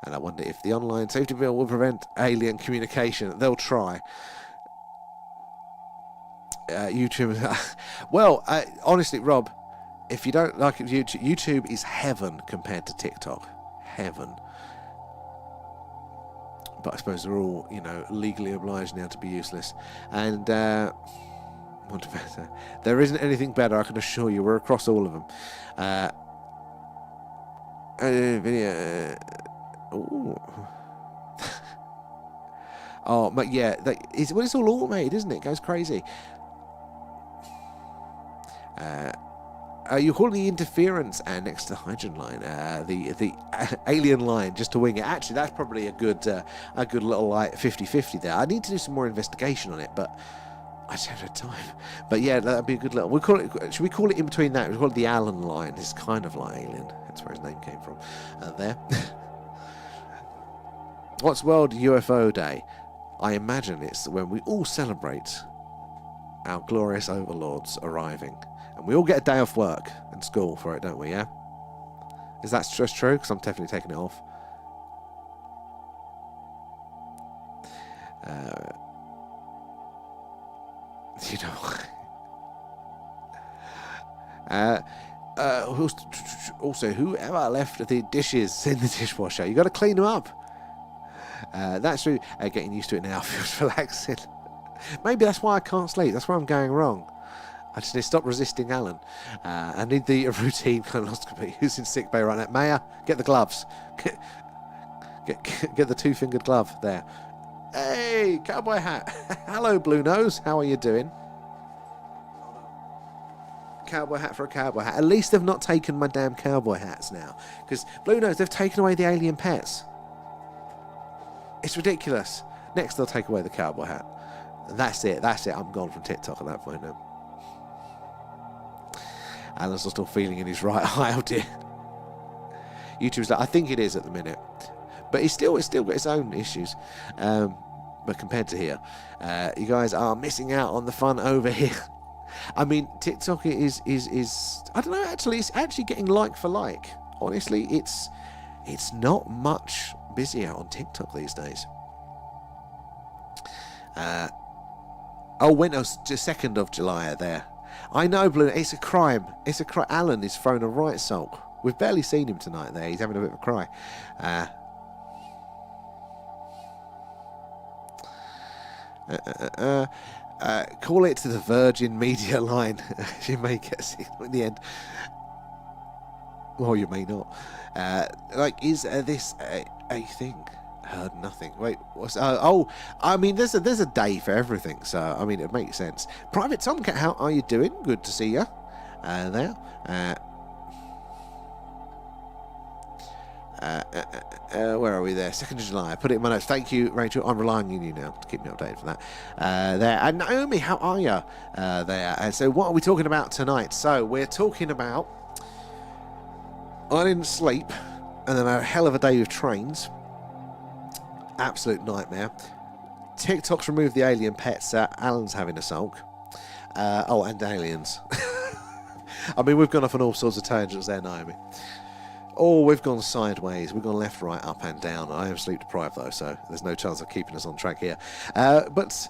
And I wonder if the online safety bill will prevent alien communication. They'll try. YouTube. Well, honestly, Rob, if you don't like it, YouTube is heaven compared to TikTok. Heaven. But I suppose they're all, legally obliged now to be useless. And what better? There isn't anything better, I can assure you. We're across all of them. Video. Ooh. Oh, but yeah, it's all automated, isn't it? It goes crazy. You call the interference next to the hydrogen line, the alien line, just to wing it. Actually, that's probably a good little like 50-50 there. I need to do some more investigation on it, but I just haven't had time. But yeah, that'd be a good little. We call it. Should we call it in between that? We call it the Allen line. It's kind of like alien. That's where his name came from. There. What's World UFO Day? I imagine it's when we all celebrate our glorious overlords arriving. And we all get a day off work and school for it, don't we, yeah? Is that just true? Because I'm definitely taking it off. You know... also, whoever left the dishes in the dishwasher, you got to clean them up. That's true. Getting used to it now feels relaxing. Maybe that's why I can't sleep. That's where I'm going wrong. I just need to stop resisting Alan. I need the routine colonoscopy. Who's in sick bay right now? Maya, get the gloves. Get the two-fingered glove there. Hey, cowboy hat. Hello, Blue Nose. How are you doing? Cowboy hat for a cowboy hat. At least they've not taken my damn cowboy hats now. Because Blue Nose, they've taken away the alien pets. It's ridiculous. Next, they'll take away the cowboy hat. That's it. I'm gone from TikTok at that point now. Alan's still feeling in his right eye. Oh dear. YouTube's like, I think it is at the minute, but it's still got its own issues. But compared to here, you guys are missing out on the fun over here. I mean, TikTok is I don't know. Actually, it's actually getting like for like. Honestly, it's not much busier on TikTok these days. Just 2nd of July there. I know, Blue. It's a crime. It's a crime. Alan is throwing a right sulk. We've barely seen him tonight there. He's having a bit of a cry. Call it to the Virgin Media line. You may get a signal in the end. Well, you may not. Is this a thing? Heard nothing. Wait, what's... I mean, there's a day for everything, so, I mean, it makes sense. Private Tomcat, how are you doing? Good to see you. There. Where are we there? 2nd of July. I put it in my notes. Thank you, Rachel. I'm relying on you now to keep me updated for that. There. And Naomi, how are you? There. And so what are we talking about tonight? So we're talking about... I didn't sleep, and then a hell of a day with trains. Absolute nightmare. TikTok's removed the alien pets. Alan's having a sulk. And aliens. I mean, we've gone off on all sorts of tangents there, Naomi. Oh, we've gone sideways. We've gone left, right, up and down. I am sleep deprived, though, so there's no chance of keeping us on track here. But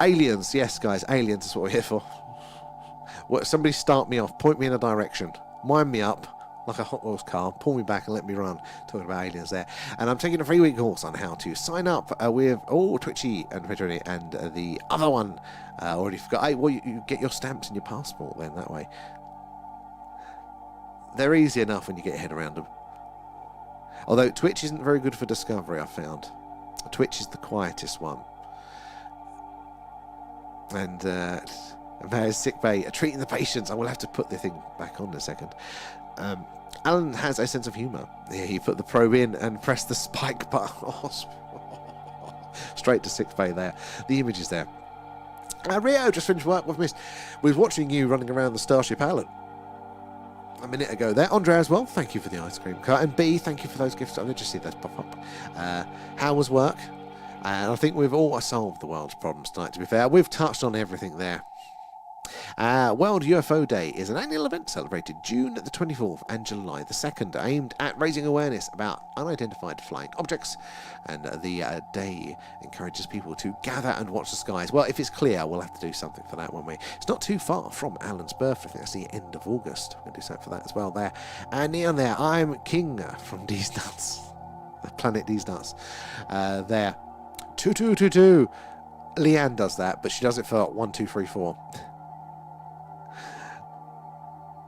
aliens, yes, guys, aliens is what we're here for. Somebody start me off. Point me in a direction. Wind me up. Like a Hot Wheels car, pull me back and let me run. Talking about aliens there. And I'm taking a 3-week course on how to sign up with Twitchy and Twittery and the other one. Already forgot. You get your stamps and your passport then that way. They're easy enough when you get your head around them. Although Twitch isn't very good for discovery, I've found. Twitch is the quietest one. And Mayor's sick bay, treating the patients. I will have to put the thing back on in a second. Alan has a sense of humour. Yeah, he put the probe in and pressed the spike button. Straight to sick bay there. The image is there. Rio just finished work. We've missed. We were watching you running around the Starship Alan a minute ago there. Andre as well, thank you for the ice cream cut. And B, thank you for those gifts. I just see those pop up. How was work? And I think we've all solved the world's problems tonight, to be fair. We've touched on everything there. World UFO Day is an annual event celebrated June the 24th and July the 2nd, aimed at raising awareness about unidentified flying objects, and the day encourages people to gather and watch the skies. Well, if it's clear, we'll have to do something for that, won't we? It's not too far from Alan's birthday. I think that's the end of August. We're going to do something for that as well there. And neon there, I'm King from D's Nuts, Planet D's Nuts. There. 2222. Leanne does that, but she does it for 1, 2, 3, 4.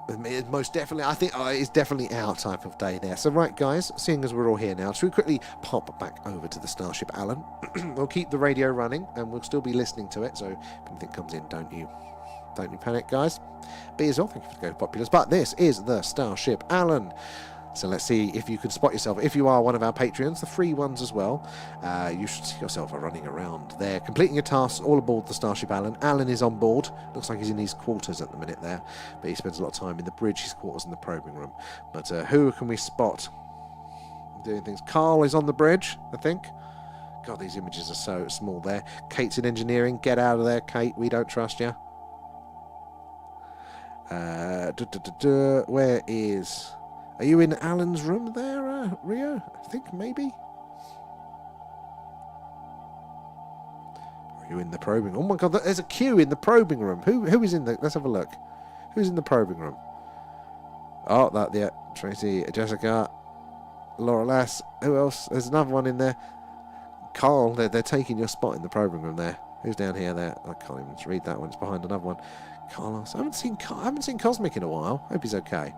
Most definitely, I think it's definitely our type of day there. So right, guys, seeing as we're all here now, should we quickly pop back over to the Starship Alan? We'll keep the radio running, and we'll still be listening to it. So if anything comes in, don't you panic, guys. B as well, thank you for the Go Populars. But this is the Starship Alan. So let's see if you can spot yourself. If you are one of our Patreons, the free ones as well, you should see yourself running around there, completing your tasks all aboard the Starship Alan. Alan is on board. Looks like he's in his quarters at the minute there, but he spends a lot of time in the bridge, his quarters, and the probing room. But who can we spot doing things? Carl is on the bridge, I think. God, these images are so small there. Kate's in engineering. Get out of there, Kate. We don't trust you. Where is... Are you in Alan's room there, Rio? I think maybe. Are you in the probing room? Oh my God, there's a queue in the probing room. Who is in the... Let's have a look. Who's in the probing room? Oh, yeah. Tracy, Jessica, Laura Lass. Who else? There's another one in there. Carl, they're taking your spot in the probing room there. Who's down here there? I can't even read that one. It's behind another one. Carlos. I haven't seen Cosmic in a while. Hope he's okay.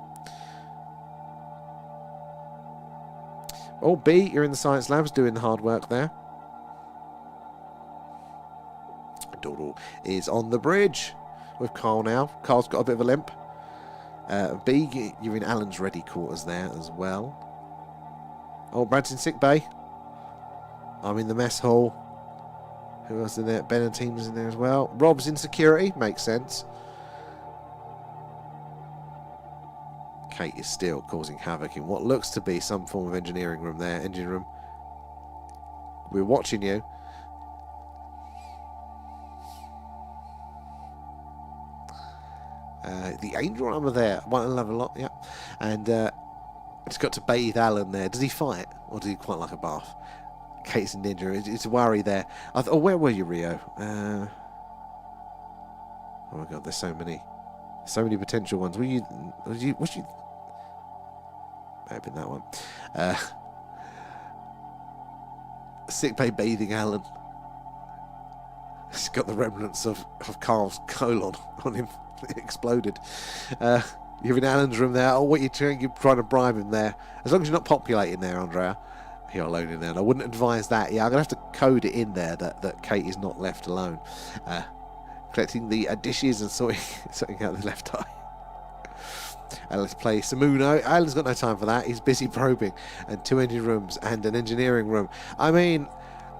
Oh, B, you're in the science labs doing the hard work there. Doodle is on the bridge with Carl now. Carl's got a bit of a limp. B, you're in Alan's ready quarters there as well. Oh, Brad's in sick bay. I'm in the mess hall. Who else in there? Ben and Team is in there as well. Rob's in security. Makes sense. Kate is still causing havoc in what looks to be some form of engineering room there. Engine room. We're watching you. The angel armor there. 111 lot, yeah. And just got to bathe Alan there. Does he fight? Or does he quite like a bath? Kate's in ninja. It's a worry there. Oh, where were you, Rio? Oh my God, there's so many potential ones. Was you? May have been that one. Sick bay bathing Alan. He's got the remnants of Carl's colon on him. It exploded. You're in Alan's room there. Oh, what you're trying to bribe him there. As long as you're not populating there, Andrea. You're alone in there. And I wouldn't advise that. Yeah, I'm going to have to code it in there that Kate is not left alone. Collecting the dishes and sorting out the left eye. Let's play Samuno. Alan's got no time for that. He's busy probing. And 2 engine rooms and an engineering room. I mean,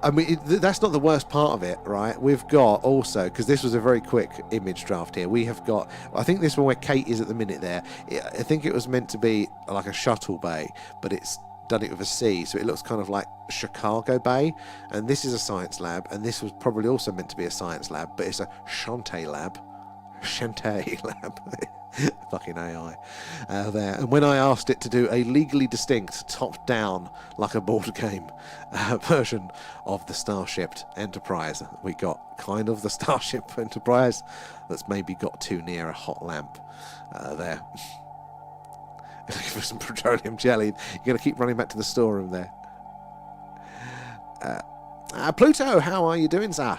that's not the worst part of it, right? We've got also, because this was a very quick image draft here, we have got, I think this one where Kate is at the minute there, I think it was meant to be like a shuttle bay, but it's done it with a C, so it looks kind of like Chicago Bay. And this is a science lab, and this was probably also meant to be a science lab, but it's a Shantae lab. Fucking AI there. And when I asked it to do a legally distinct top-down, like a board game version of the Starship Enterprise, we got kind of the Starship Enterprise that's maybe got too near a hot lamp there. Looking for some petroleum jelly. You're going to keep running back to the storeroom there. Pluto, how are you doing, sir?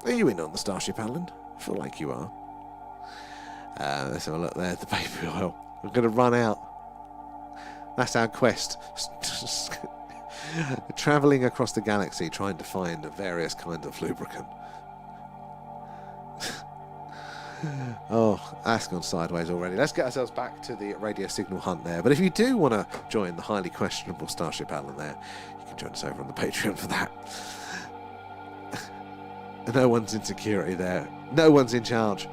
Are you in on the Starship Island? I feel like you are. Let's have a look there. The baby oil. We're going to run out. That's our quest. Travelling across the galaxy, trying to find various kinds of lubricant. Oh, that's gone sideways already. Let's get ourselves back to the radio signal hunt there. But if you do want to join the highly questionable Starship Island there, you can join us over on the Patreon for that. No one's in security there. No one's in charge.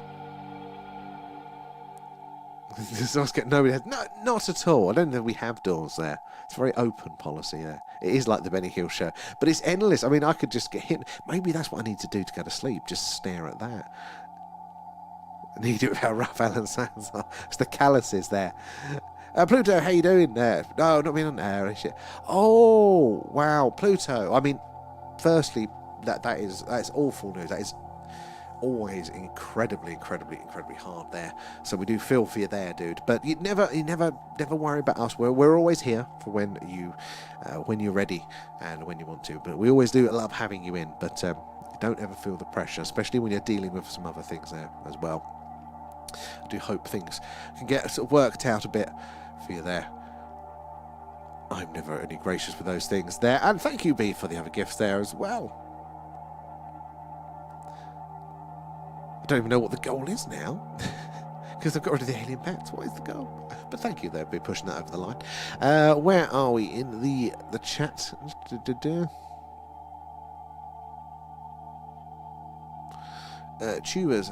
Nobody has. No, not at all. I don't think we have doors there. It's a very open policy there. It is like the Benny Hill show. But it's endless. I mean, I could just get hit. Maybe that's what I need to do to go to sleep. Just stare at that. I need to do it with how rough Alan sounds. It's the calluses there. Pluto, how you doing there? No, not being on air and shit. Oh, wow. Pluto. I mean, firstly, that is awful news. That is always incredibly hard there. So we do feel for you there, dude. But you never worry about us. We're always here for when you're ready and when you want to. But we always do love having you in. But don't ever feel the pressure, especially when you're dealing with some other things there as well. I do hope things can get sort of worked out a bit for you there. I'm never only gracious with those things there. And thank you, B, for the other gifts there as well. I don't even know what the goal is now. Because I've got rid of the alien pets. What is the goal? But thank you there, B, pushing that over the line. Where are we in the chat? Chewers.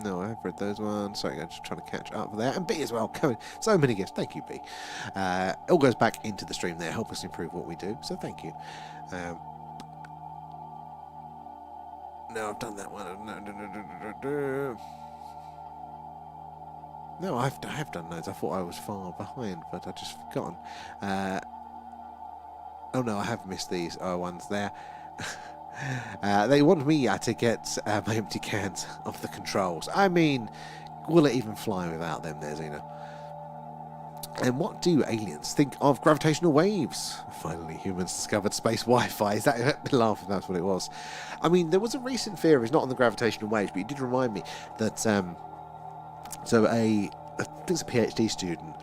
No, I've read those ones. Sorry, I'm just trying to catch up there. And B as well. Coming. So many gifts. Thank you, B. It all goes back into the stream there. Help us improve what we do. So thank you. No, I've done that one. No, I have done those. I thought I was far behind, but I've just forgotten. Oh no, I have missed these ones there. They want me to get my empty cans off the controls. I mean, will it even fly without them there, Xena? And what do aliens think of gravitational waves? Finally, humans discovered space Wi-Fi. Is that laugh if that's what it was? I mean, there was a recent theory, it's not on the gravitational waves, but it did remind me that I think it's a PhD student,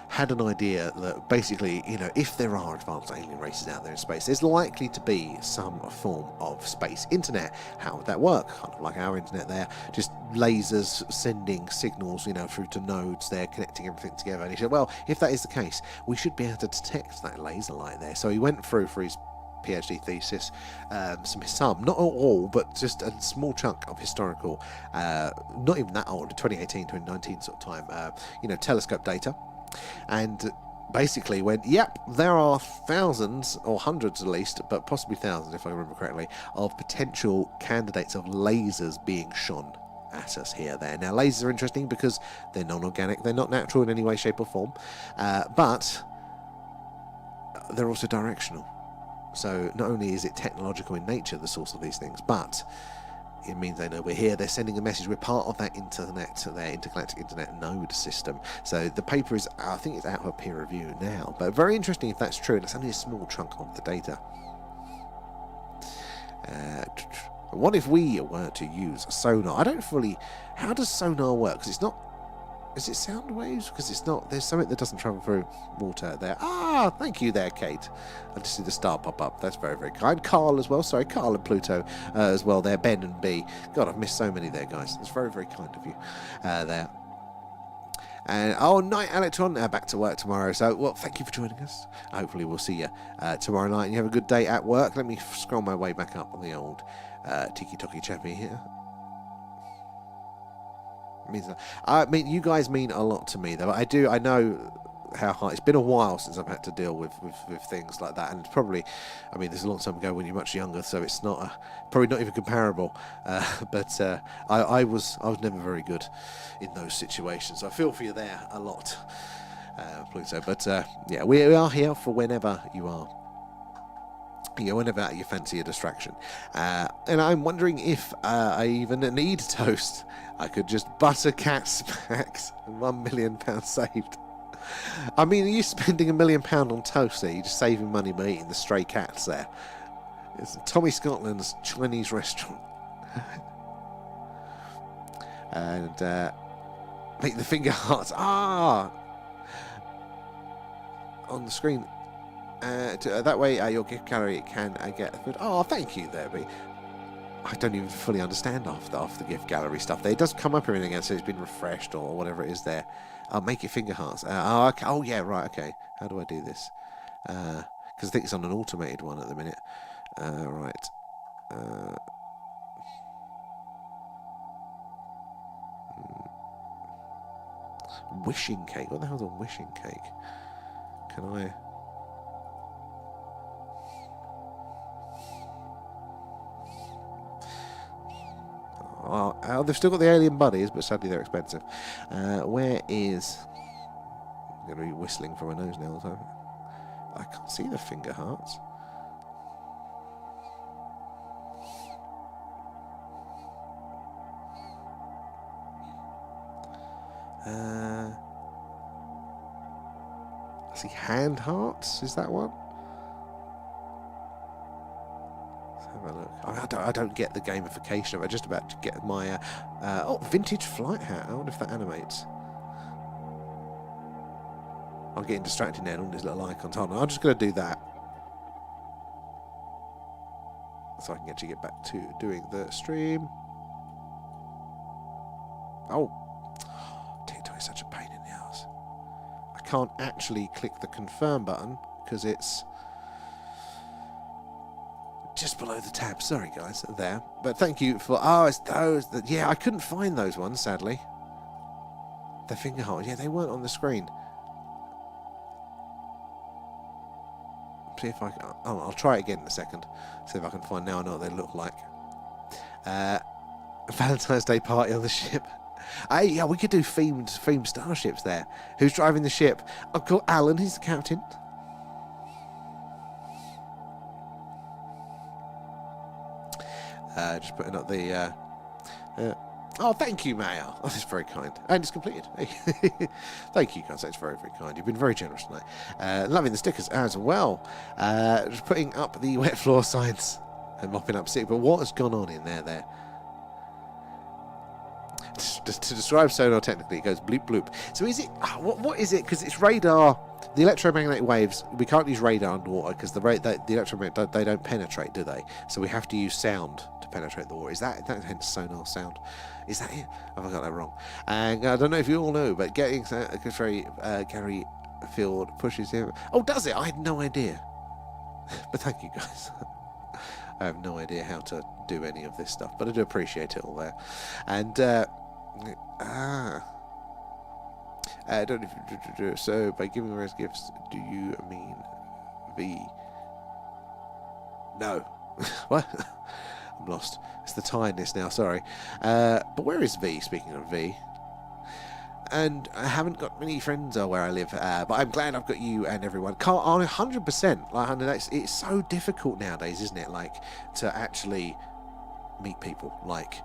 had an idea that basically, you know, if there are advanced alien races out there in space, there's likely to be some form of space internet. How would that work? Kind of like our internet there, just lasers sending signals, you know, through to nodes there, connecting everything together. And he said, well, if that is the case, we should be able to detect that laser light there. So he went through for his PhD thesis, some, not all, but just a small chunk of historical, not even that old, 2018, 2019 sort of time, you know, telescope data, and basically went, yep, there are thousands, or hundreds at least, but possibly thousands if I remember correctly, of potential candidates of lasers being shone at us here there. Now, lasers are interesting because they're non-organic, they're not natural in any way, shape or form, but they're also directional. So not only is it technological in nature, the source of these things, but it means they know we're here. They're sending a message. We're part of that internet, their intergalactic internet node system. So the paper is, I think it's out for peer review now, but very interesting if that's true. And it's only a small chunk of the data. What if we were to use sonar? I don't fully. How does sonar work? Because it's not. Is it sound waves? Because it's not. There's something that doesn't travel through water there. Ah, thank you there, Kate. I just see the star pop up. That's very, very kind. Carl as well. Sorry, Carl and Pluto as well there. Ben and B. God, I've missed so many there, guys. That's very, very kind of you there. And Night Electron, back to work tomorrow. So, well, thank you for joining us. Hopefully, we'll see you tomorrow night. And you have a good day at work. Let me scroll my way back up on the old Tiki Toki Chappy here. I mean, you guys mean a lot to me, though. I know how hard. It's been a while since I've had to deal with things like that, and it's probably, I mean, there's a long time ago when you're much younger, so it's not probably not even comparable. But I was never very good in those situations. So I feel for you there a lot, Pluto. But yeah, we are here for whenever you are. Yeah, whenever you fancy a distraction. And I'm wondering if I even need toast. I could just butter cat smacks and £1 million saved. I mean, are you spending £1 million on toast there? You're just saving money by eating the stray cats there. It's Tommy Scotland's Chinese restaurant. And make the finger hearts. On the screen. That way your gift gallery can get food. Oh, thank you there, B. I don't even fully understand off the gift gallery stuff there. It does come up every now and again, so it's been refreshed or whatever it is there. I'll make it finger hearts. Okay. Oh, yeah, right, okay. How do I do this? Because I think it's on an automated one at the minute. Right. Wishing cake. What the hell's a wishing cake? Can I... they've still got the alien buddies, but sadly they're expensive. Where is... I'm going to be whistling from my nose now all the time. I can't see the finger hearts. I see hand hearts. Is that one? I don't get the gamification of it. Just about to get my vintage flight hat. I wonder if that animates. I'm getting distracted now. All these little icons. Hold on, I'm just going to do that, so I can actually get back to doing the stream. Oh, TikTok is such a pain in the ass. I can't actually click the confirm button because it's just below the tab. Sorry, guys, there. But thank you for... Oh, it's those... Yeah, I couldn't find those ones, sadly. The finger holes. Yeah, they weren't on the screen. See if I can... Oh, I'll try it again in a second. See if I can find... Now I know what they look like. Valentine's Day party on the ship. Hey, yeah, we could do themed starships there. Who's driving the ship? Uncle Alan, he's the captain. Just putting up the... oh, thank you, Mayor. Oh, that's very kind. And it's completed. Thank you, guys. That's very, very kind. You've been very generous tonight. Loving the stickers as well. Just putting up the wet floor signs and mopping up sick. But what has gone on in there? Just to describe sonar technically, it goes bloop bloop. So is it... what is it? Because it's radar... The electromagnetic waves, we can't use radar underwater because the electromagnetic, they don't penetrate, do they? So we have to use sound to penetrate the water. Is that hence sonar sound? Is that it? Have I got that wrong? And I don't know if you all know, but getting very Gary Field pushes him. Oh, does it? I had no idea. But thank you, guys. I have no idea how to do any of this stuff, but I do appreciate it all there. And I don't know if you do. So, by giving rose gifts, do you mean V? No. What? I'm lost. It's the tiredness now, sorry. But where is V, speaking of V? And I haven't got many friends where I live, but I'm glad I've got you and everyone. Carl, on 100%. Like, it's so difficult nowadays, isn't it? Like, to actually meet people. Like...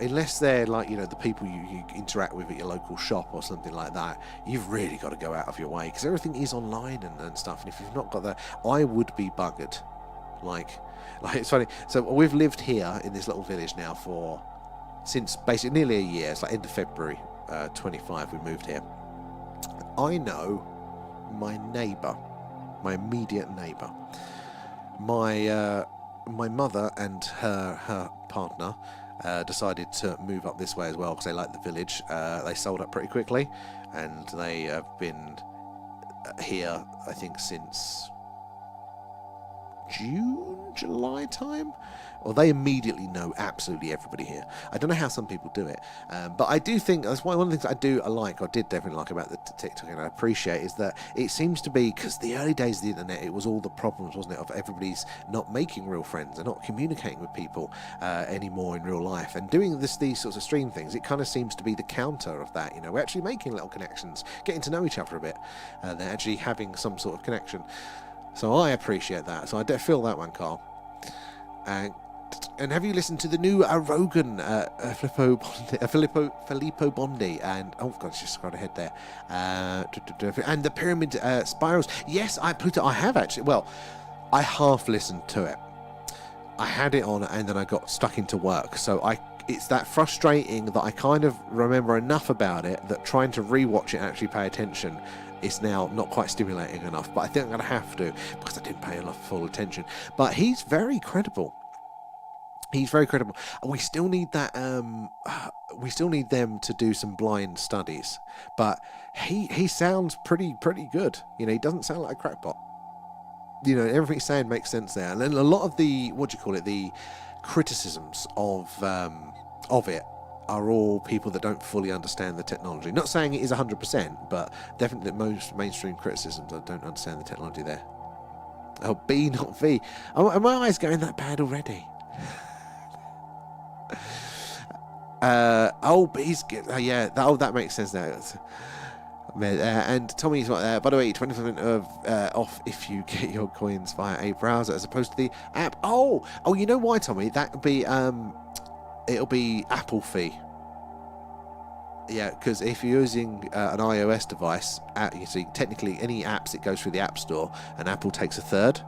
unless they're like, the people you interact with at your local shop or something like that, you've really got to go out of your way because everything is online and stuff. And if you've not got that, I would be buggered. Like it's funny. So we've lived here in this little village now since basically nearly a year. It's like end of February 25 we moved here. I know my neighbour, my immediate neighbour, my mother and her partner. Decided to move up this way as well because they like the village. They sold up pretty quickly and they have been here, I think, since June, July time. Well, they immediately know absolutely everybody here. I don't know how some people do it, but I do think that's one of the things I did definitely like about the TikTok, and I appreciate, is that it seems to be, because the early days of the internet, it was all the problems, wasn't it, of everybody's not making real friends and not communicating with people anymore in real life, and doing these sorts of stream things. It kind of seems to be the counter of that. We're actually making little connections, getting to know each other a bit, they're actually having some sort of connection. So I appreciate that. So I feel that one, Carl. And have you listened to the new Rogan Filippo Bondi? And oh god, just scrolled ahead there. And the pyramid spirals. Yes, I have actually. Well, I half listened to it. I had it on, and then I got stuck into work. So it's that frustrating that I kind of remember enough about it that trying to rewatch it and actually pay attention is now not quite stimulating enough. But I think I'm going to have to, because I didn't pay enough full attention. But he's very credible. He's very credible. We still need that. We still need them to do some blind studies. But he sounds pretty good. He doesn't sound like a crackpot. Everything he's saying makes sense there. And then a lot of the the criticisms of it are all people that don't fully understand the technology. Not saying it is 100%, but definitely most mainstream criticisms that don't understand the technology there. Oh, B, not V. Oh, are my eyes going that bad already? That makes sense now. And Tommy's by the way, 20% off if you get your coins via a browser as opposed to the app. Oh, you know why, Tommy? That would be it'll be Apple fee. Yeah, because if you're using an iOS device, you see technically any apps, it goes through the App Store, and Apple takes a third.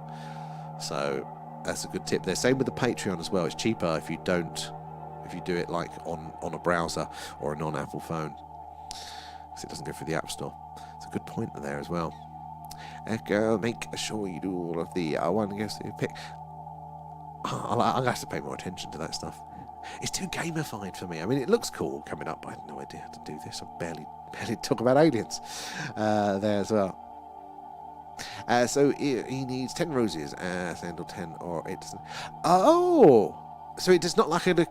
So That's a good tip there. Same with the Patreon as well. It's cheaper if you do it like on a browser or a non-Apple phone, because it doesn't go through the App Store. It's a good point there as well. Echo, make sure you do all of the one goes to pick. I'll have to pay more attention to that stuff. It's too gamified for me. I mean, it looks cool coming up, but I had no idea how to do this. I barely talk about aliens there as well. So he needs 10 roses, sandal 10, or it doesn't. Oh! So it does not like a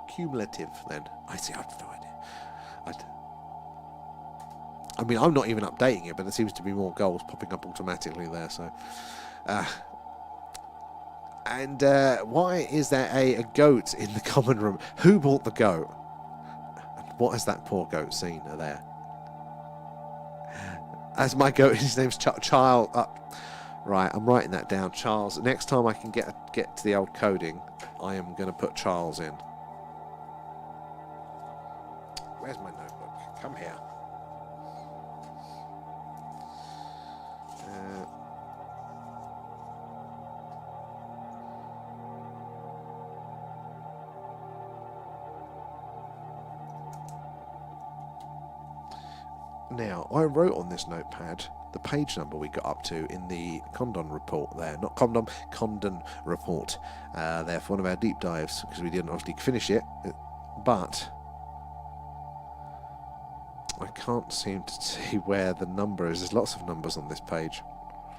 cumulative then. I see, I have no idea. I mean, I'm not even updating it, but there seems to be more goals popping up automatically there, so. And why is there a goat in the common room? Who bought the goat? What has that poor goat seen there? As my goat, his name's Charles. Right, I'm writing that down. Charles. Next time I can get to the old coding, I am going to put Charles in. Where's my notebook? Come here. Now, I wrote on this notepad the page number we got up to in the Condon report there. Not Condon report there for one of our deep dives, because we didn't obviously finish it. But I can't seem to see where the number is. There's lots of numbers on this page.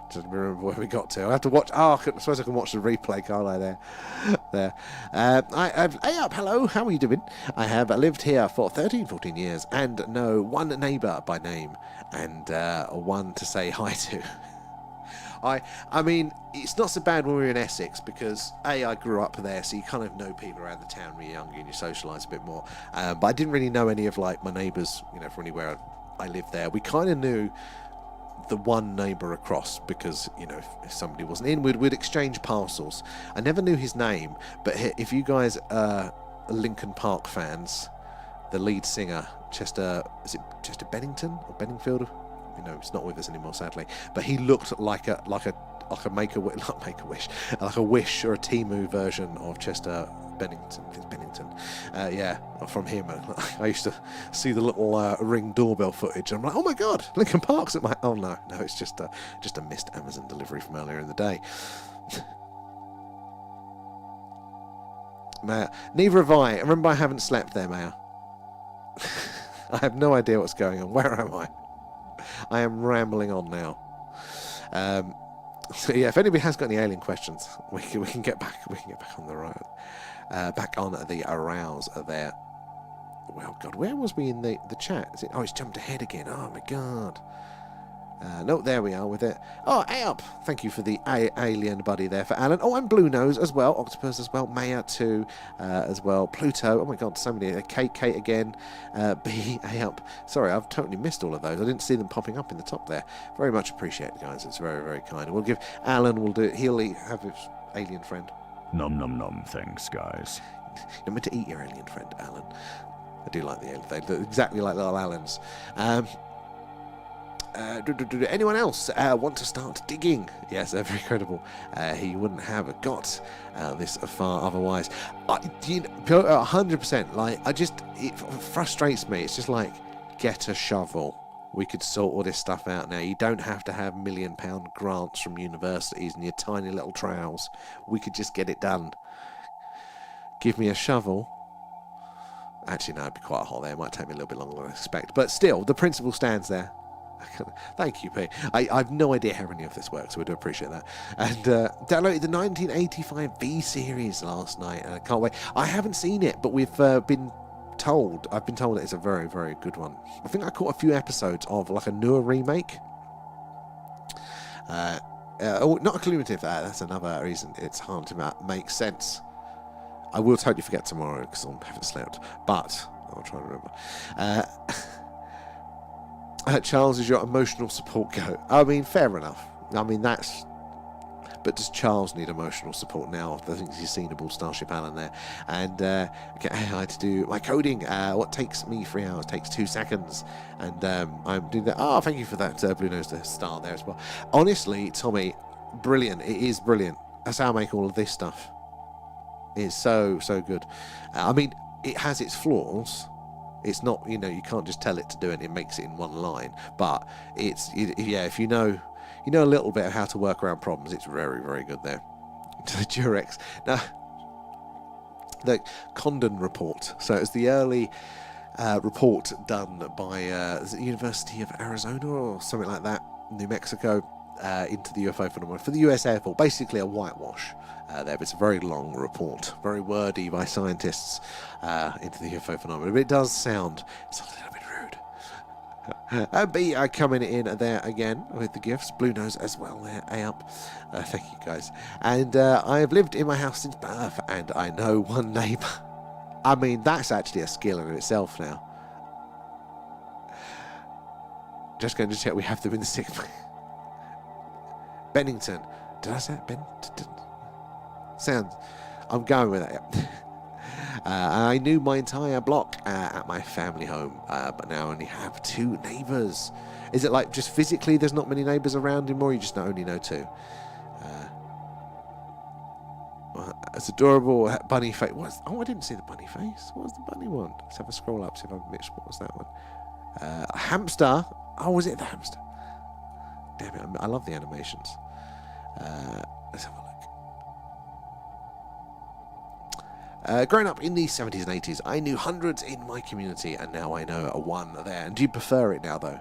Just remember where we got to. I have to watch. I suppose I can watch the replay, can't I? There. Hey up, hello. How are you doing? I have lived here for 14 years and know one neighbour by name and one to say hi to. I mean, it's not so bad when we're in Essex because I grew up there, so you kind of know people around the town when you're younger and you socialise a bit more. But I didn't really know any of like my neighbours, from anywhere I lived there. We kind of knew the one neighbour across because if somebody wasn't in, we'd exchange parcels. I never knew his name, but if you guys are Linkin Park fans, the lead singer Chester Bennington or Benningfield, he's not with us anymore sadly, but he looked like a Make-A-Wish, like a Wish or a Temu version of Chester Bennington. Yeah, from him. I used to see the little Ring doorbell footage, and I'm like, oh my god, Linkin Park's at my. Oh no, it's just a missed Amazon delivery from earlier in the day. Maya, neither have I. Remember, I haven't slept there, Maya. I have no idea what's going on. Where am I? I am rambling on now. So yeah, if anybody has got any alien questions, we can get back on the road. Back on the arouse there. Well, God, where was we in the chat? It's jumped ahead again. Oh my God. No, there we are with it. Oh, hey up. Thank you for the alien buddy there for Alan. Oh, and Blue Nose as well. Octopus as well. Maya too as well. Pluto. Oh my God, so many. Kate again. B, hey up. Sorry, I've totally missed all of those. I didn't see them popping up in the top there. Very much appreciate, guys. It's very, very kind. We'll give Alan, he'll have his alien friend. Nom nom nom, thanks, guys. You're meant to eat your alien friend, Alan. I do like the alien. They look exactly like little Alans. Anyone else want to start digging? Yes, very credible. He wouldn't have got this far otherwise. 100%. Like, it frustrates me. It's just like, get a shovel. We could sort all this stuff out now. You don't have to have £1 million grants from universities and your tiny little trowels. We could just get it done. Give me a shovel. Actually, no, it'd be quite hot there. It might take me a little bit longer than I expect. But still, the principle stands there. Thank you, P. I have no idea how any of this works, so I do appreciate that. And downloaded the 1985 V series last night, and I can't wait. I haven't seen it, but I've been told that it's a very, very good one. I think I caught a few episodes of like a newer remake. Not a cumulative. That's another reason it's hard to make sense. I will totally forget tomorrow because I haven't slept, but I'll try to remember. Charles is your emotional support goat. I mean, fair enough. I mean, but does Charles need emotional support now after the things he's seen aboard Starship Alan there? And get AI to do my coding. What takes me 3 hours takes 2 seconds. And I'm doing that. Oh, thank you for that, Blue Nose, the star there as well. Honestly, Tommy, brilliant. It is brilliant. That's how I make all of this stuff. It's so good. I mean, it has its flaws. It's not, you can't just tell it to do it. It makes it in one line. But if you know a little bit of how to work around problems, it's very, very good there. To the Durex. Now, the Condon report. So it's the early report done by is it the University of Arizona or something like that, New Mexico, into the UFO phenomenon for the US Air Force. Basically a whitewash there, but it's a very long report, very wordy by scientists into the UFO phenomenon. But it does sound a little bit rude. And B coming in there again with the gifts. Blue Nose as well there. A up. Thank you guys. And I have lived in my house since birth, and I know one neighbour. I mean, that's actually a skill in itself now. Just going to check we have them in the sick bay. Bennington. Did I say it? Sounds. I'm going with that. I knew my entire block at my family home, but now I only have 2 neighbours. Is it like just physically there's not many neighbours around anymore? You just only know 2. It's adorable bunny face. I didn't see the bunny face. What was the bunny one? Let's have a scroll up, see if I missed. What was that one? A hamster. Oh, was it the hamster? Damn it, I love the animations. Let's have a look. Growing up in the 70s and 80s, I knew hundreds in my community, and now I know 1 there. And do you prefer it now, though?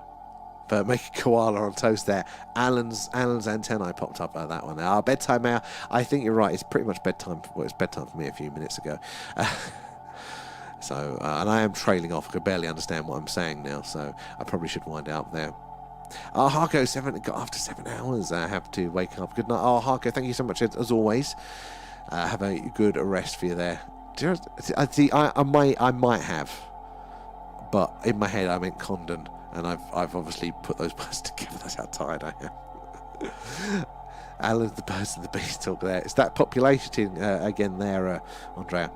But make a koala on toast there. Alan's antennae popped up at that one. Our bedtime hour. I think you're right. It's pretty much bedtime. Well, it's bedtime for me a few minutes ago. So, and I am trailing off. I could barely understand what I'm saying now, so I probably should wind up there. Harko 7 got after 7 hours. I have to wake up. Good night. Harko, thank you so much as always. Have a good rest for you there. I might have, but in my head I meant Condon. And I've obviously put those words together. That's how tired I am. Alan's the birds and the beast talk there. It's that population again there, Andrea.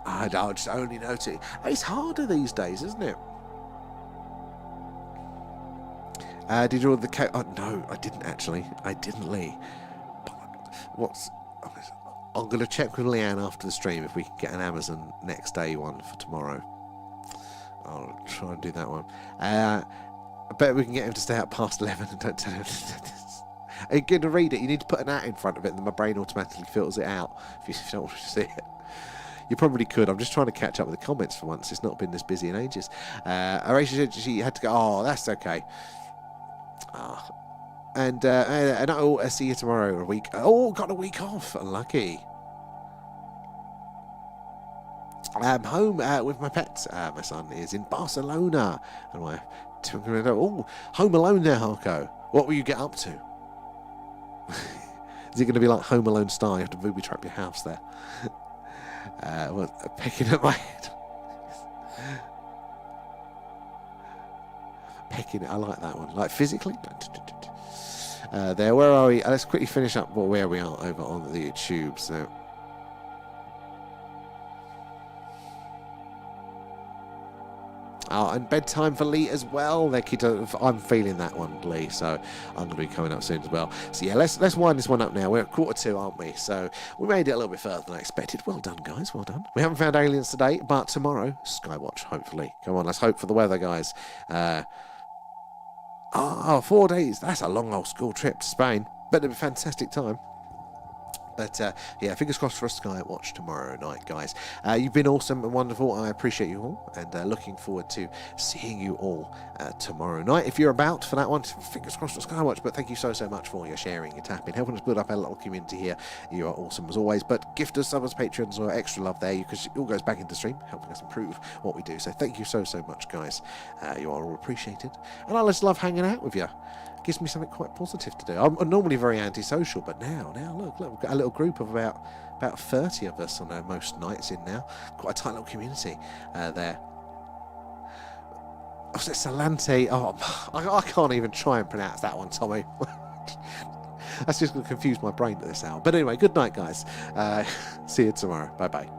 I just only notice. It's harder these days, isn't it? Did you order the oh, no, I didn't actually. I didn't, Lee. I'm going to check with Leanne after the stream if we can get an Amazon next day one for tomorrow. I'll try and do that one. I bet we can get him to stay out past 11 and don't tell him. Are you going to read it? You need to put an at in front of it and then my brain automatically filters it out if you don't want to see it. You probably could. I'm just trying to catch up with the comments for once. It's not been this busy in ages. Arisha said she had to go. Oh, that's okay. And I'll see you tomorrow. A week. Oh, got a week off. Lucky. I'm home with my pets. My son is in Barcelona. And my home alone now, Harko. What will you get up to? Is it going to be like Home Alone style? You have to booby trap your house there. Pecking at my head. Pecking it. I like that one. Like physically. There. Where are we? Let's quickly finish up where we are over on the YouTube. So. And bedtime for Lee as well. I'm feeling that one, Lee, so I'm going to be coming up soon as well. So yeah, let's wind this one up now. We're at 1:45, aren't we? So we made it a little bit further than I expected. Well done, guys. Well done. We haven't found aliens today, but tomorrow, skywatch, hopefully. Come on, let's hope for the weather, guys. 4 days. That's a long old school trip to Spain. But it'll be a fantastic time. But yeah, fingers crossed for a skywatch tomorrow night, guys. You've been awesome and wonderful. I appreciate you all, and looking forward to seeing you all tomorrow night. If you're about for that one, fingers crossed for skywatch. But thank you so much for your sharing, your tapping, helping us build up our little community here. You are awesome as always. But gift us, sub us, patrons, or extra love there, because it all goes back into stream, helping us improve what we do. So thank you so much, guys. You are all appreciated, and I just love hanging out with you. Gives me something quite positive to do. I'm normally very antisocial, but now look, we've got a little group of about 30 of us on most nights in now. Quite a tight little community there. Oh, so Salante. Oh, I can't even try and pronounce that one, Tommy. That's just going to confuse my brain at this hour. But anyway, good night, guys. See you tomorrow. Bye-bye.